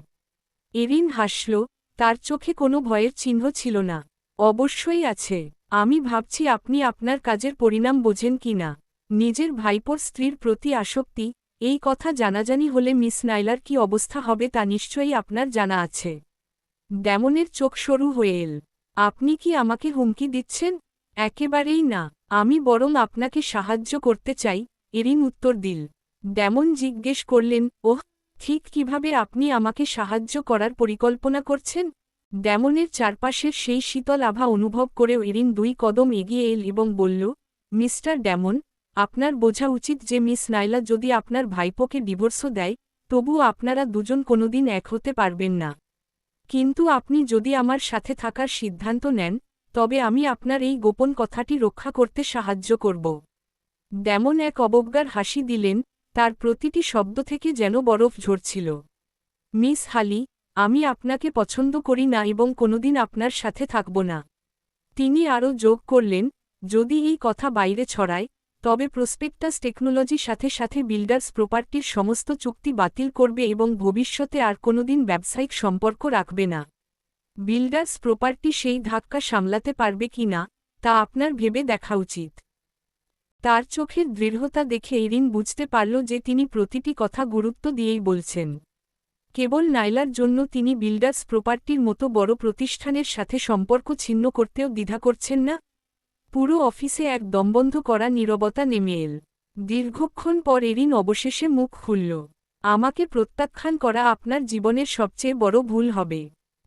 এরিন হাসল, তার চোখে কোনো ভয়ের চিহ্ন ছিল না। অবশ্যই আছে। আমি ভাবছি আপনি আপনার কাজের পরিণাম বোঝেন কি না। নিজের ভাইপোর স্ত্রীর প্রতি আসক্তি, এই কথা জানাজানি হলে মিস নায়লার কি অবস্থা হবে তা নিশ্চয়ই আপনার জানা আছে। ড্যামনের চোখ সরু হয়ে এল। আপনি কি আমাকে হুমকি দিচ্ছেন? একেবারেই না, আমি বরং আপনাকে সাহায্য করতে চাই, এরিন উত্তর দিল। ড্যামন জিজ্ঞেস করলেন, ওহ, ঠিক কিভাবে আপনি আমাকে সাহায্য করার পরিকল্পনা করছেন? ড্যামনের চারপাশের সেই শীতল আভা অনুভব করেও এরিন 2 কদম এগিয়ে এল এবং বলল, মিস্টার ড্যামন, আপনার বোঝা উচিত যে মিস নায়লা যদি আপনার ভাইপোকে ডিভোর্সও দেয়, তবুও আপনারা দুজন কোনোদিন এক হতে পারবেন না। কিন্তু আপনি যদি আমার সাথে থাকার সিদ্ধান্ত নেন, তবে আমি আপনার এই গোপন কথাটি রক্ষা করতে সাহায্য করব। ড্যামন এক অবজ্ঞার হাসি দিলেন, তার প্রতিটি শব্দ থেকে যেন বরফ ঝরছিল। মিস হালি, আমি আপনাকে পছন্দ করি না এবং কোনোদিন আপনার সাথে থাকব না। তিনি আরও যোগ করলেন, যদি এই কথা বাইরে ছড়ায়, তবে প্রসপেক্টাস টেকনোলজি সাথে সাথে বিল্ডার্স প্রপার্টির সমস্ত চুক্তি বাতিল করবে এবং ভবিষ্যতে আর কোনোদিন ব্যবসায়িক সম্পর্ক রাখবে না। বিল্ডার্স প্রপার্টি সেই ধাক্কা সামলাতে পারবে কি না, তা আপনার ভেবে দেখা উচিত। তার চোখের দৃঢ়তা দেখে এরিন বুঝতে পারল যে তিনি প্রতিটি কথা গুরুত্ব দিয়েই বলছেন। কেবল নাইলার জন্য তিনি বিল্ডার্স প্রপার্টির মতো বড় প্রতিষ্ঠানের সাথে সম্পর্ক ছিন্ন করতেও দ্বিধা করছেন না। পুরো অফিসে এক দমবন্ধ করা নীরবতা নেমে এল। দীর্ঘক্ষণ পর এরিন অবশেষে মুখ খুলল। আমাকে প্রত্যাখ্যান করা আপনার জীবনের সবচেয়ে বড় ভুল হবে।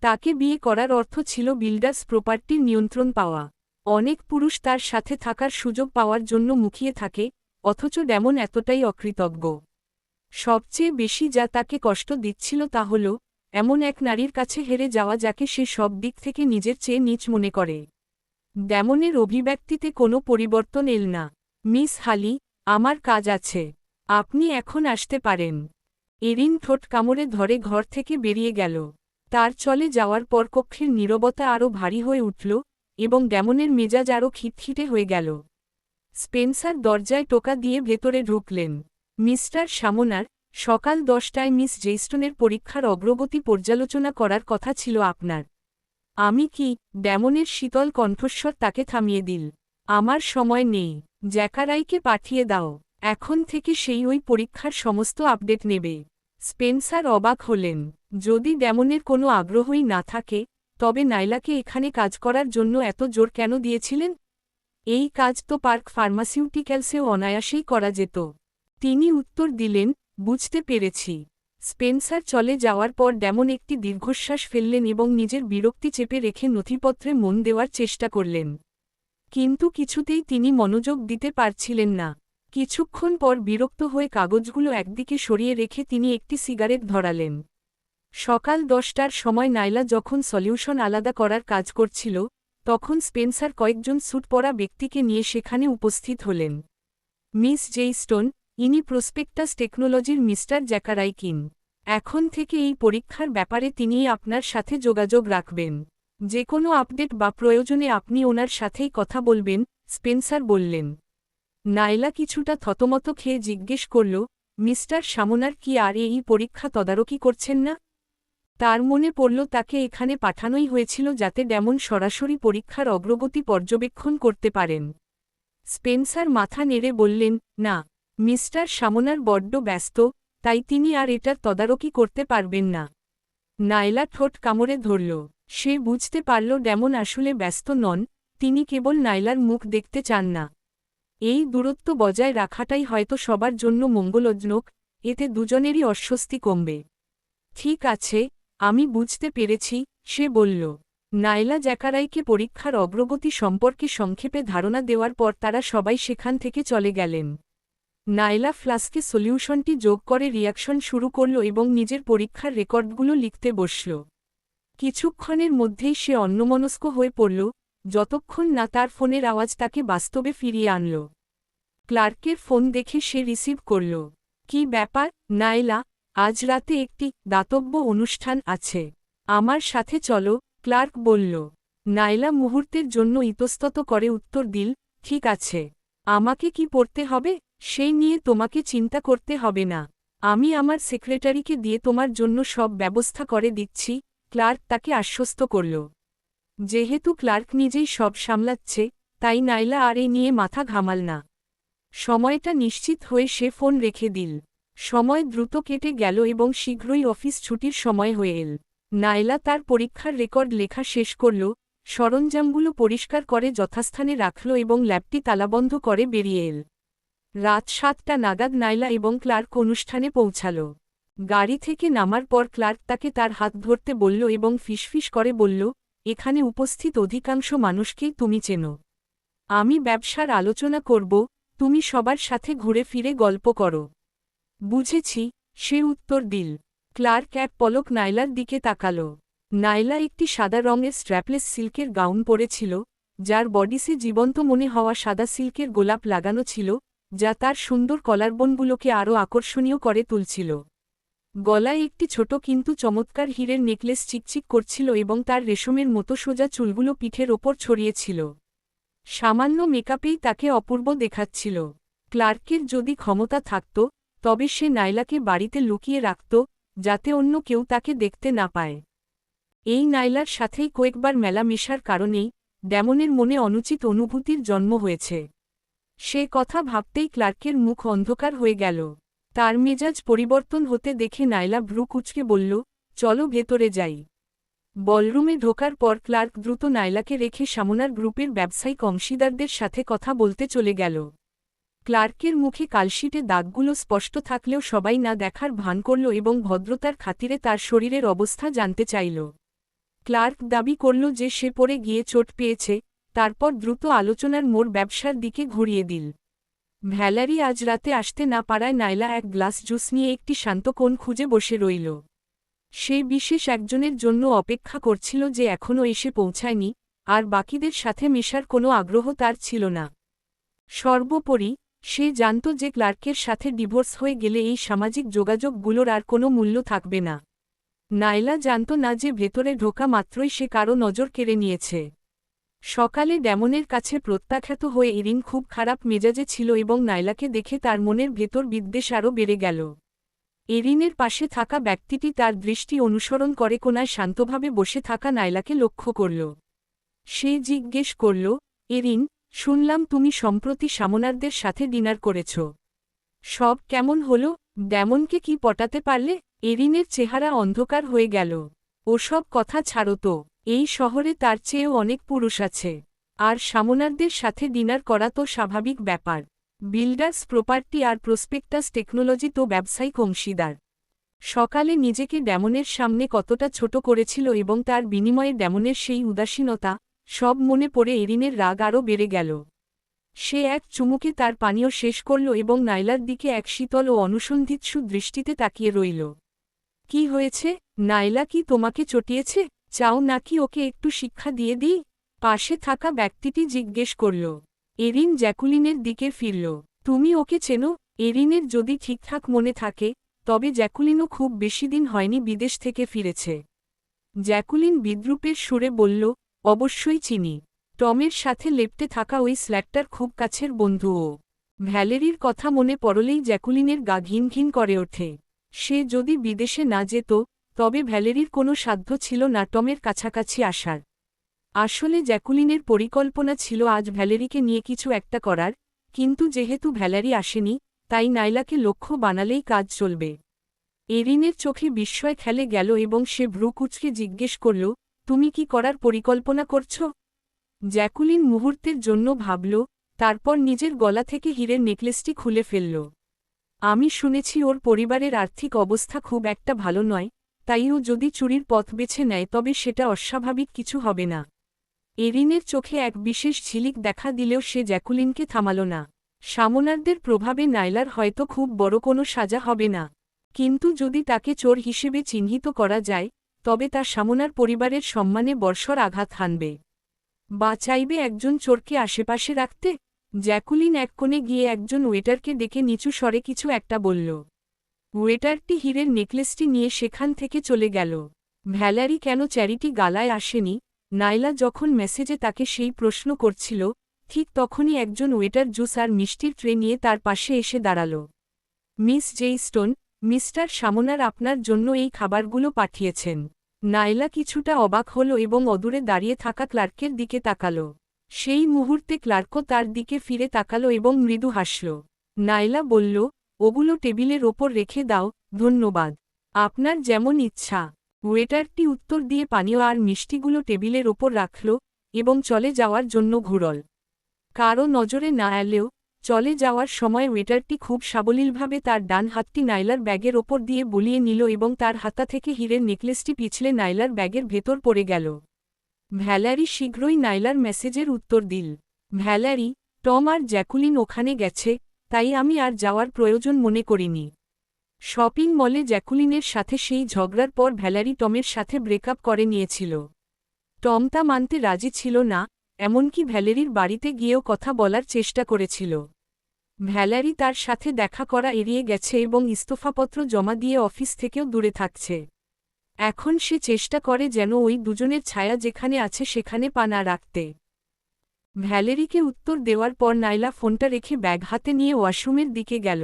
তাকে বিয়ে করার অর্থ ছিল বিল্ডার্স প্রপার্টির নিয়ন্ত্রণ পাওয়া। অনেক পুরুষ তার সাথে থাকার সুযোগ পাওয়ার জন্য মুখিয়ে থাকে, অথচ ড্যামন এতটাই অকৃতজ্ঞ। সবচেয়ে বেশি যা তাকে কষ্ট দিচ্ছিল তা হল এমন এক নারীর কাছে হেরে যাওয়া যাকে সে সব দিক থেকে নিজের চেয়ে নীচ মনে করে। ড্যামনের অভিব্যক্তিতে কোনো পরিবর্তন এল না। মিস হালি, আমার কাজ আছে, আপনি এখন আসতে পারেন। এরিন ঠোঁট কামড়ে ধরে ঘর থেকে বেরিয়ে গেল। তার চলে যাওয়ার পর কক্ষের নীরবতা আরও ভারী হয়ে উঠল এবং ড্যামনের মেজাজ আরও খিটখিটে হয়ে গেল। স্পেন্সার দরজায় টোকা দিয়ে ভেতরে ঢুকলেন। মিস্টার সামোনার, সকাল 10টায় মিস জেইস্টনের পরীক্ষার অগ্রগতি পর্যালোচনা করার কথা ছিল আপনার। আমি কি? ড্যামনের শীতল কণ্ঠস্বর তাকে থামিয়ে দিল। আমার সময় নেই। জ্যাকারাইকে পাঠিয়ে দাও। এখন থেকে সেই ওই পরীক্ষার সমস্ত আপডেট নেবে। স্পেন্সার অবাক হলেন। যদি ড্যামনের কোনো আগ্রহই না থাকে, তবে নাইলাকে এখানে কাজ করার জন্য এত জোর কেন দিয়েছিলেন? এই কাজ তো পার্ক ফার্মাসিউটিক্যালসেও অনায়াসেই করা যেত। তিনি উত্তর দিলেন, বুঝতে পেরেছি। স্পেন্সার চলে যাওয়ার পর ড্যামন একটি দীর্ঘশ্বাস ফেললেন এবং নিজের বিরক্তি চেপে রেখে নথিপত্রে মন দেওয়ার চেষ্টা করলেন। কিন্তু কিছুতেই তিনি মনোযোগ দিতে পারছিলেন না। কিছুক্ষণ পর বিরক্ত হয়ে কাগজগুলো একদিকে সরিয়ে রেখে তিনি একটি সিগারেট ধরালেন। সকাল 10টার সময় নাইলা যখন সলিউশন আলাদা করার কাজ করছিল, তখন স্পেন্সার কয়েকজন স্যুট পরা ব্যক্তিকে নিয়ে সেখানে উপস্থিত হলেন। মিস জেইস্টোন, ইনি প্রসপেক্টাস টেকনোলজির মিস্টার জ্যাকারাইকিন। এখন থেকে এই পরীক্ষার ব্যাপারে তিনিই আপনার সাথে যোগাযোগ রাখবেন। যে কোনো আপডেট বা প্রয়োজনে আপনি ওনার সাথেই কথা বলবেন, স্পেন্সার বললেন। নাইলা কিছুটা থতমত খেয়ে জিজ্ঞেস করল, মিস্টার সামোনার কি আর এই পরীক্ষা তদারকি করছেন না? তার মনে পড়ল তাকে এখানে পাঠানোই হয়েছিল যাতে ড্যামন সরাসরি পরীক্ষার অগ্রগতি পর্যবেক্ষণ করতে পারেন। স্পেন্সার মাথা নেড়ে বললেন, না, মিস্টার সামোনার বড্ড ব্যস্ত, তাই তিনি আর এটার তদারকি করতে পারবেন না। নাইলা ঠোঁট কামড়ে ধরল। সে বুঝতে পারল ড্যামন আসলে ব্যস্ত নন, তিনি কেবল নাইলার মুখ দেখতে চান না। এই দূরত্ব বজায় রাখাটাই হয়তো সবার জন্য মঙ্গলজনক, এতে দুজনেরই অস্বস্তি কমবে। ঠিক আছে, আমি বুঝতে পেরেছি, সে বলল। নাইলা জ্যাকারাইকে পরীক্ষার অগ্রগতি সম্পর্কে সংক্ষেপে ধারণা দেওয়ার পর তারা সবাই সেখান থেকে চলে গেলেন। নাইলা ফ্লাস্কে সলিউশনটি যোগ করে রিয়াকশন শুরু করল এবং নিজের পরীক্ষার রেকর্ডগুলো লিখতে বসল। কিছুক্ষণের মধ্যেই সে অন্যমনস্ক হয়ে পড়ল, যতক্ষণ না তার ফোনের আওয়াজ তাকে বাস্তবে ফিরিয়ে আনল। ক্লার্কের ফোন দেখে সে রিসিভ করল। কি ব্যাপার, নাইলা? আজ রাতে একটি দাতব্য অনুষ্ঠান আছে। আমার সাথে চলো, ক্লার্ক বলল। নাইলা মুহূর্তের জন্য ইতস্তত করে উত্তর দিল, ঠিক আছে। আমাকে কি পড়তে হবে, সেই নিয়ে তোমাকে চিন্তা করতে হবে না। আমি আমার সেক্রেটারিকে দিয়ে তোমার জন্য সব ব্যবস্থা করে দিচ্ছি, ক্লার্ক তাকে আশ্বস্ত করল। যেহেতু ক্লার্ক নিজেই সব সামলাচ্ছে, তাই নাইলা আর এ নিয়ে মাথা ঘামাল না। সময়টা নিশ্চিত হয়ে সে ফোন রেখে দিল। সময় দ্রুত কেটে গেল এবং শীঘ্রই অফিস ছুটির সময় হয়ে এল। নাইলা তার পরীক্ষার রেকর্ড লেখা শেষ করল, সরঞ্জামগুলো পরিষ্কার করে যথাস্থানে রাখল এবং ল্যাবটি তালাবন্ধ করে বেরিয়ে এল। রাত 7টা নাগাদ নাইলা এবং ক্লার্ক অনুষ্ঠানে পৌঁছাল। গাড়ি থেকে নামার পর ক্লার্ক তাকে তার হাত ধরতে বলল এবং ফিসফিস করে বলল, এখানে উপস্থিত অধিকাংশ মানুষকেই তুমি চেনো। আমি ব্যবসার আলোচনা করব, তুমি সবার সাথে ঘুরে ফিরে গল্প করো। বুঝেছি, সে উত্তর দিল। ক্লার্ক এক পলক নাইলার দিকে তাকাল। নাইলা একটি সাদা রঙের স্ট্র্যাপলেস সিল্কের গাউন পরেছিল, যার বডিসে জীবন্ত মনে হওয়া সাদা সিল্কের গোলাপ লাগানো ছিল, যা তার সুন্দর কলারবোনগুলোকে আরও আকর্ষণীয় করে তুলছিল। গলায় একটি ছোট কিন্তু চমৎকার হীরের নেকলেস চিকচিক করছিল এবং তার রেশমের মতো সোজা চুলগুলো পিঠের ওপর ছড়িয়েছিল। সামান্য মেকআপেই তাকে অপূর্ব দেখাচ্ছিল। ক্লার্কের যদি ক্ষমতা থাকত, তবে সে নাইলাকে বাড়িতে লুকিয়ে রাখত, যাতে অন্য কেউ তাকে দেখতে না পায়। এই নাইলার সাথেই কয়েকবার মেলামেশার কারণেই ড্যামনের মনে অনুচিত অনুভূতির জন্ম হয়েছে। সে কথা ভাবতেই ক্লার্কের মুখ অন্ধকার হয়ে গেল। তার মেজাজ পরিবর্তন হতে দেখে নাইলা ভ্রু কুঁচকে বলল, চলো ভেতরে যাই। বলরুমে ঢোকার পর ক্লার্ক দ্রুত নাইলাকে রেখে সামনার গ্রুপের ব্যবসায়িক অংশীদারদের সাথে কথা বলতে চলে গেল। ক্লার্কের মুখে কালশিটে দাগগুলো স্পষ্ট থাকলেও সবাই না দেখার ভান করল এবং ভদ্রতার খাতিরে তার শরীরের অবস্থা জানতে চাইল। ক্লার্ক দাবি করল যে সে পড়ে গিয়ে চোট পেয়েছে, তারপর দ্রুত আলোচনার মোড় ব্যবসার দিকে ঘুরিয়ে দিল। ভ্যালারি আজ রাতে আসতে না পারায় নাইলা এক গ্লাস জুস নিয়ে একটি শান্ত কোণ খুঁজে বসে রইল। সে বিশেষ একজনের জন্য অপেক্ষা করছিল যে এখনও এসে পৌঁছায়নি, আর বাকিদের সাথে মেশার কোনো আগ্রহ তার ছিল না। সর্বোপরি সে জানত যে ক্লার্কের সাথে ডিভোর্স হয়ে গেলে এই সামাজিক যোগাযোগগুলোর আর কোনো মূল্য থাকবে না। নাইলা জানত না যে ভেতরে ঢোকা মাত্রই সে কারো নজর কেড়ে নিয়েছে। সকালে ড্যামনের কাছে প্রত্যাখ্যাত হয়ে এরিন খুব খারাপ মেজাজে ছিল এবং নাইলাকে দেখে তার মনের ভেতর বিদ্বেষ আরও বেড়ে গেল। এরিনের পাশে থাকা ব্যক্তিটি তার দৃষ্টি অনুসরণ করে কোনায় শান্তভাবে বসে থাকা নাইলাকে লক্ষ্য করল। সে জিজ্ঞেস করল, এরিন, শুনলাম তুমি সম্প্রতি সামনারদের সাথে ডিনার করেছ। সব কেমন হলো? ড্যামনকে কি পটাতে পারলে? এরিনের চেহারা অন্ধকার হয়ে গেল। ওসব কথা ছাড়ো তো, এই শহরে তার চেয়েও অনেক পুরুষ আছে, আর সামনারদের সাথে ডিনার করা তো স্বাভাবিক ব্যাপার। বিল্ডার্স প্রপার্টি আর প্রসপেক্টাস টেকনোলজি তো ব্যবসায়িক অংশীদার। সকালে নিজেকে ড্যামনের সামনে কতটা ছোট করেছিল এবং তার বিনিময়ে ড্যামনের সেই উদাসীনতা, সব মনে পড়ে এরিনের রাগ আরও বেড়ে গেল। সে এক চুমুকে তার পানীয় শেষ করল এবং নাইলার দিকে এক শীতল ও অনুসন্ধিৎসু দৃষ্টিতে তাকিয়ে রইল। কি হয়েছে? নাইলা কি তোমাকে চটিয়েছে? চাও নাকি ওকে একটু শিক্ষা দিয়ে দিই? পাশে থাকা ব্যক্তিটি জিজ্ঞেস করল। এরিন জ্যাকুলিনের দিকে ফিরল। তুমি ওকে চেনো? এরিনের যদি ঠিকঠাক মনে থাকে, তবে জ্যাকুলিনও খুব বেশি দিন হয়নি বিদেশ থেকে ফিরেছে। জ্যাকুলিন বিদ্রূপের সুরে বলল, অবশ্যই চিনি। টমের সাথে লেপ্টে থাকা ওই স্ল্যাকটার খুব কাছের বন্ধুও। ভ্যালেরির কথা মনে পড়লেই জ্যাকুলিনের গা ঘিন ঘিন করে ওঠে। সে যদি বিদেশে না যেত, তবে ভ্যালেরির কোনো সাধ্য ছিল না টমের কাছাকাছি আসার। আসলে জ্যাকুলিনের পরিকল্পনা ছিল আজ ভ্যালেরিকে নিয়ে কিছু একটা করার, কিন্তু যেহেতু ভ্যালেরি আসেনি, তাই নাইলাকে লক্ষ্য বানালেই কাজ চলবে। এরিনের চোখে বিস্ময় খেলে গেল এবং সে ভ্রু কুঁচকে জিজ্ঞেস করল, তুমি কি করার পরিকল্পনা করছ? জ্যাকুলিন মুহূর্তের জন্য ভাবল, তারপর নিজের গলা থেকে হীরের নেকলেসটি খুলে ফেলল। আমি শুনেছি ওর পরিবারের আর্থিক অবস্থা খুব একটা ভালো নয়, তাই ও যদি চুরির পথ বেছে নেয় তবে সেটা অস্বাভাবিক কিছু হবে না। এরিনের চোখে এক বিশেষ ঝিলিক দেখা দিলেও সে জ্যাকুলিনকে থামাল না। সামনারদের প্রভাবে নাইলার হয়তো খুব বড় কোনো সাজা হবে না, কিন্তু যদি তাকে চোর হিসেবে চিহ্নিত করা যায়, তবে তা সামনার পরিবারের সম্মানে বর্ষর আঘাত হানবে। বা চাইবে একজন চোরকে আশেপাশে রাখতে? জ্যাকুলিন এক কোণে গিয়ে একজন ওয়েটারকে ডেকে নিচু স্বরে কিছু একটা বলল। ওয়েটারটি হীরের নেকলেসটি নিয়ে সেখান থেকে চলে গেল। ভ্যালারি কেন চ্যারিটি গালায় আসেনি? নাইলা যখন মেসেজে তাকে সেই প্রশ্ন করছিল, ঠিক তখনই একজন ওয়েটার জুস আর মিষ্টির ট্রে নিয়ে তার পাশে এসে দাঁড়াল। মিস জেইস্টোন, মিস্টার সামনার আপনার জন্য এই খাবারগুলো পাঠিয়েছেন। নাইলা কিছুটা অবাক হল এবং অদূরে দাঁড়িয়ে থাকা ক্লার্কের দিকে তাকাল। সেই মুহূর্তে ক্লার্কও তার দিকে ফিরে তাকাল এবং মৃদু হাসল। নাইলা বলল, ওগুলো টেবিলের ওপর রেখে দাও, ধন্যবাদ। আপনার যেমন ইচ্ছা। ওয়েটারটি উত্তর দিয়ে পানীয় আর মিষ্টিগুলো টেবিলের ওপর রাখল এবং চলে যাওয়ার জন্য ঘুরল। কারও নজরে না এলেও চলে যাওয়ার সময় ওয়েটারটি খুব সাবলীলভাবে তার ডান হাতটি নাইলার ব্যাগের ওপর দিয়ে বুলিয়ে নিল এবং তার হাতা থেকে হীরের নেকলেসটি পিছলে নাইলার ব্যাগের ভেতর পড়ে গেল। ভ্যালারি শীঘ্রই নাইলার মেসেজের উত্তর দিল। ভ্যালারি, টম আর জ্যাকুলিন ওখানে গেছে, তাই আমি আর যাওয়ার প্রয়োজন মনে করিনি। শপিং মলে জ্যাকুলিনের সাথে সেই ঝগড়ার পর ভ্যালারি টমের সাথে ব্রেকআপ করে নিয়েছিল। টম তা মানতে রাজি ছিল না, এমনকি ভ্যালেরির বাড়িতে গিয়েও কথা বলার চেষ্টা করেছিল। ভ্যালারি তার সাথে দেখা করা এড়িয়ে গেছে এবং ইস্তফাপত্র জমা দিয়ে অফিস থেকেও দূরে থাকছে। এখন সে চেষ্টা করে যেন ওই দুজনের ছায়া যেখানে আছে সেখানে পা না রাখতে। ভ্যালেরিকে উত্তর দেওয়ার পর নাইলা ফোনটা রেখে ব্যাগ হাতে নিয়ে ওয়াশরুমের দিকে গেল।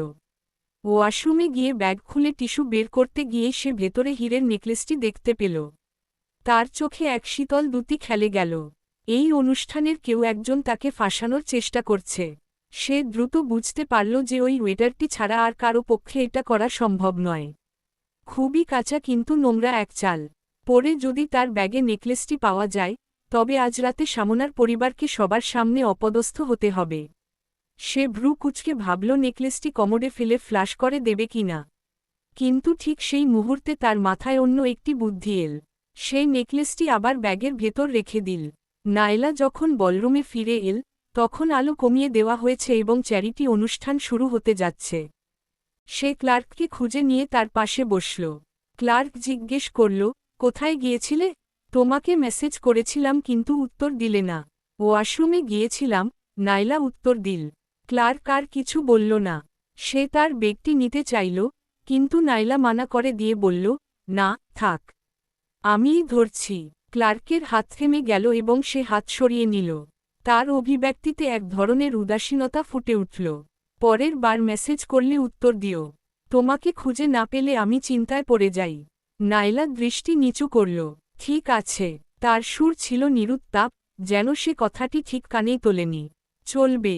ওয়াশরুমে গিয়ে ব্যাগ খুলে টিস্যু বের করতে গিয়ে সে ভেতরে হীরের নেকলেসটি দেখতে পেল। তার চোখে এক শীতল দ্যুতি খেলে গেল। এই অনুষ্ঠানের কেউ একজন তাকে ফাঁসানোর চেষ্টা করছে। সে দ্রুত বুঝতে পারল যে ওই ওয়েটারটি ছাড়া আর কারো পক্ষে এটা করা সম্ভব নয়। খুবই কাঁচা কিন্তু নোংরা এক চাল। পরে যদি তার ব্যাগে নেকলেসটি পাওয়া যায়, তবে আজ রাতে সামনার পরিবারকে সবার সামনে অপদস্থ হতে হবে। সে ভ্রু কুঁচকে ভাবল নেকলেসটি কমোডে ফেলে ফ্লাশ করে দেবে কিনা। কিন্তু ঠিক সেই মুহূর্তে তার মাথায় অন্য একটি বুদ্ধি এল। সেই নেকলেসটি আবার ব্যাগের ভেতর রেখে দিল। নায়লা যখন বলরুমে ফিরে এল, তখন আলো কমিয়ে দেওয়া হয়েছে এবং চ্যারিটি অনুষ্ঠান শুরু হতে যাচ্ছে। সে ক্লার্ককে খুঁজে নিয়ে তার পাশে বসল। ক্লার্ক জিজ্ঞেস করল, কোথায় গিয়েছিলে? তোমাকে মেসেজ করেছিলাম কিন্তু উত্তর দিলে না। ওয়াশরুমে গিয়েছিলাম, নায়লা উত্তর দিল। ক্লার্ক আর কিছু বলল না। সে তার ব্যাগটি নিতে চাইল, কিন্তু নায়লা মানা করে দিয়ে বলল, না, থাক। আমিই ধরছি। ক্লার্কের হাত থেমে গেল এবং সে হাত সরিয়ে নিল। তার অভিব্যক্তিতে এক ধরনের উদাসীনতা ফুটে উঠল। পরের বার মেসেজ করলে উত্তর দিও। তোমাকে খুঁজে না পেলে আমি চিন্তায় পড়ে যাই। নায়লা দৃষ্টি নিচু করল। ঠিক আছে। তার সুর ছিল নিরুত্তাপ, যেন সে কথাটি ঠিক কানেই তোলেনি। চলবে।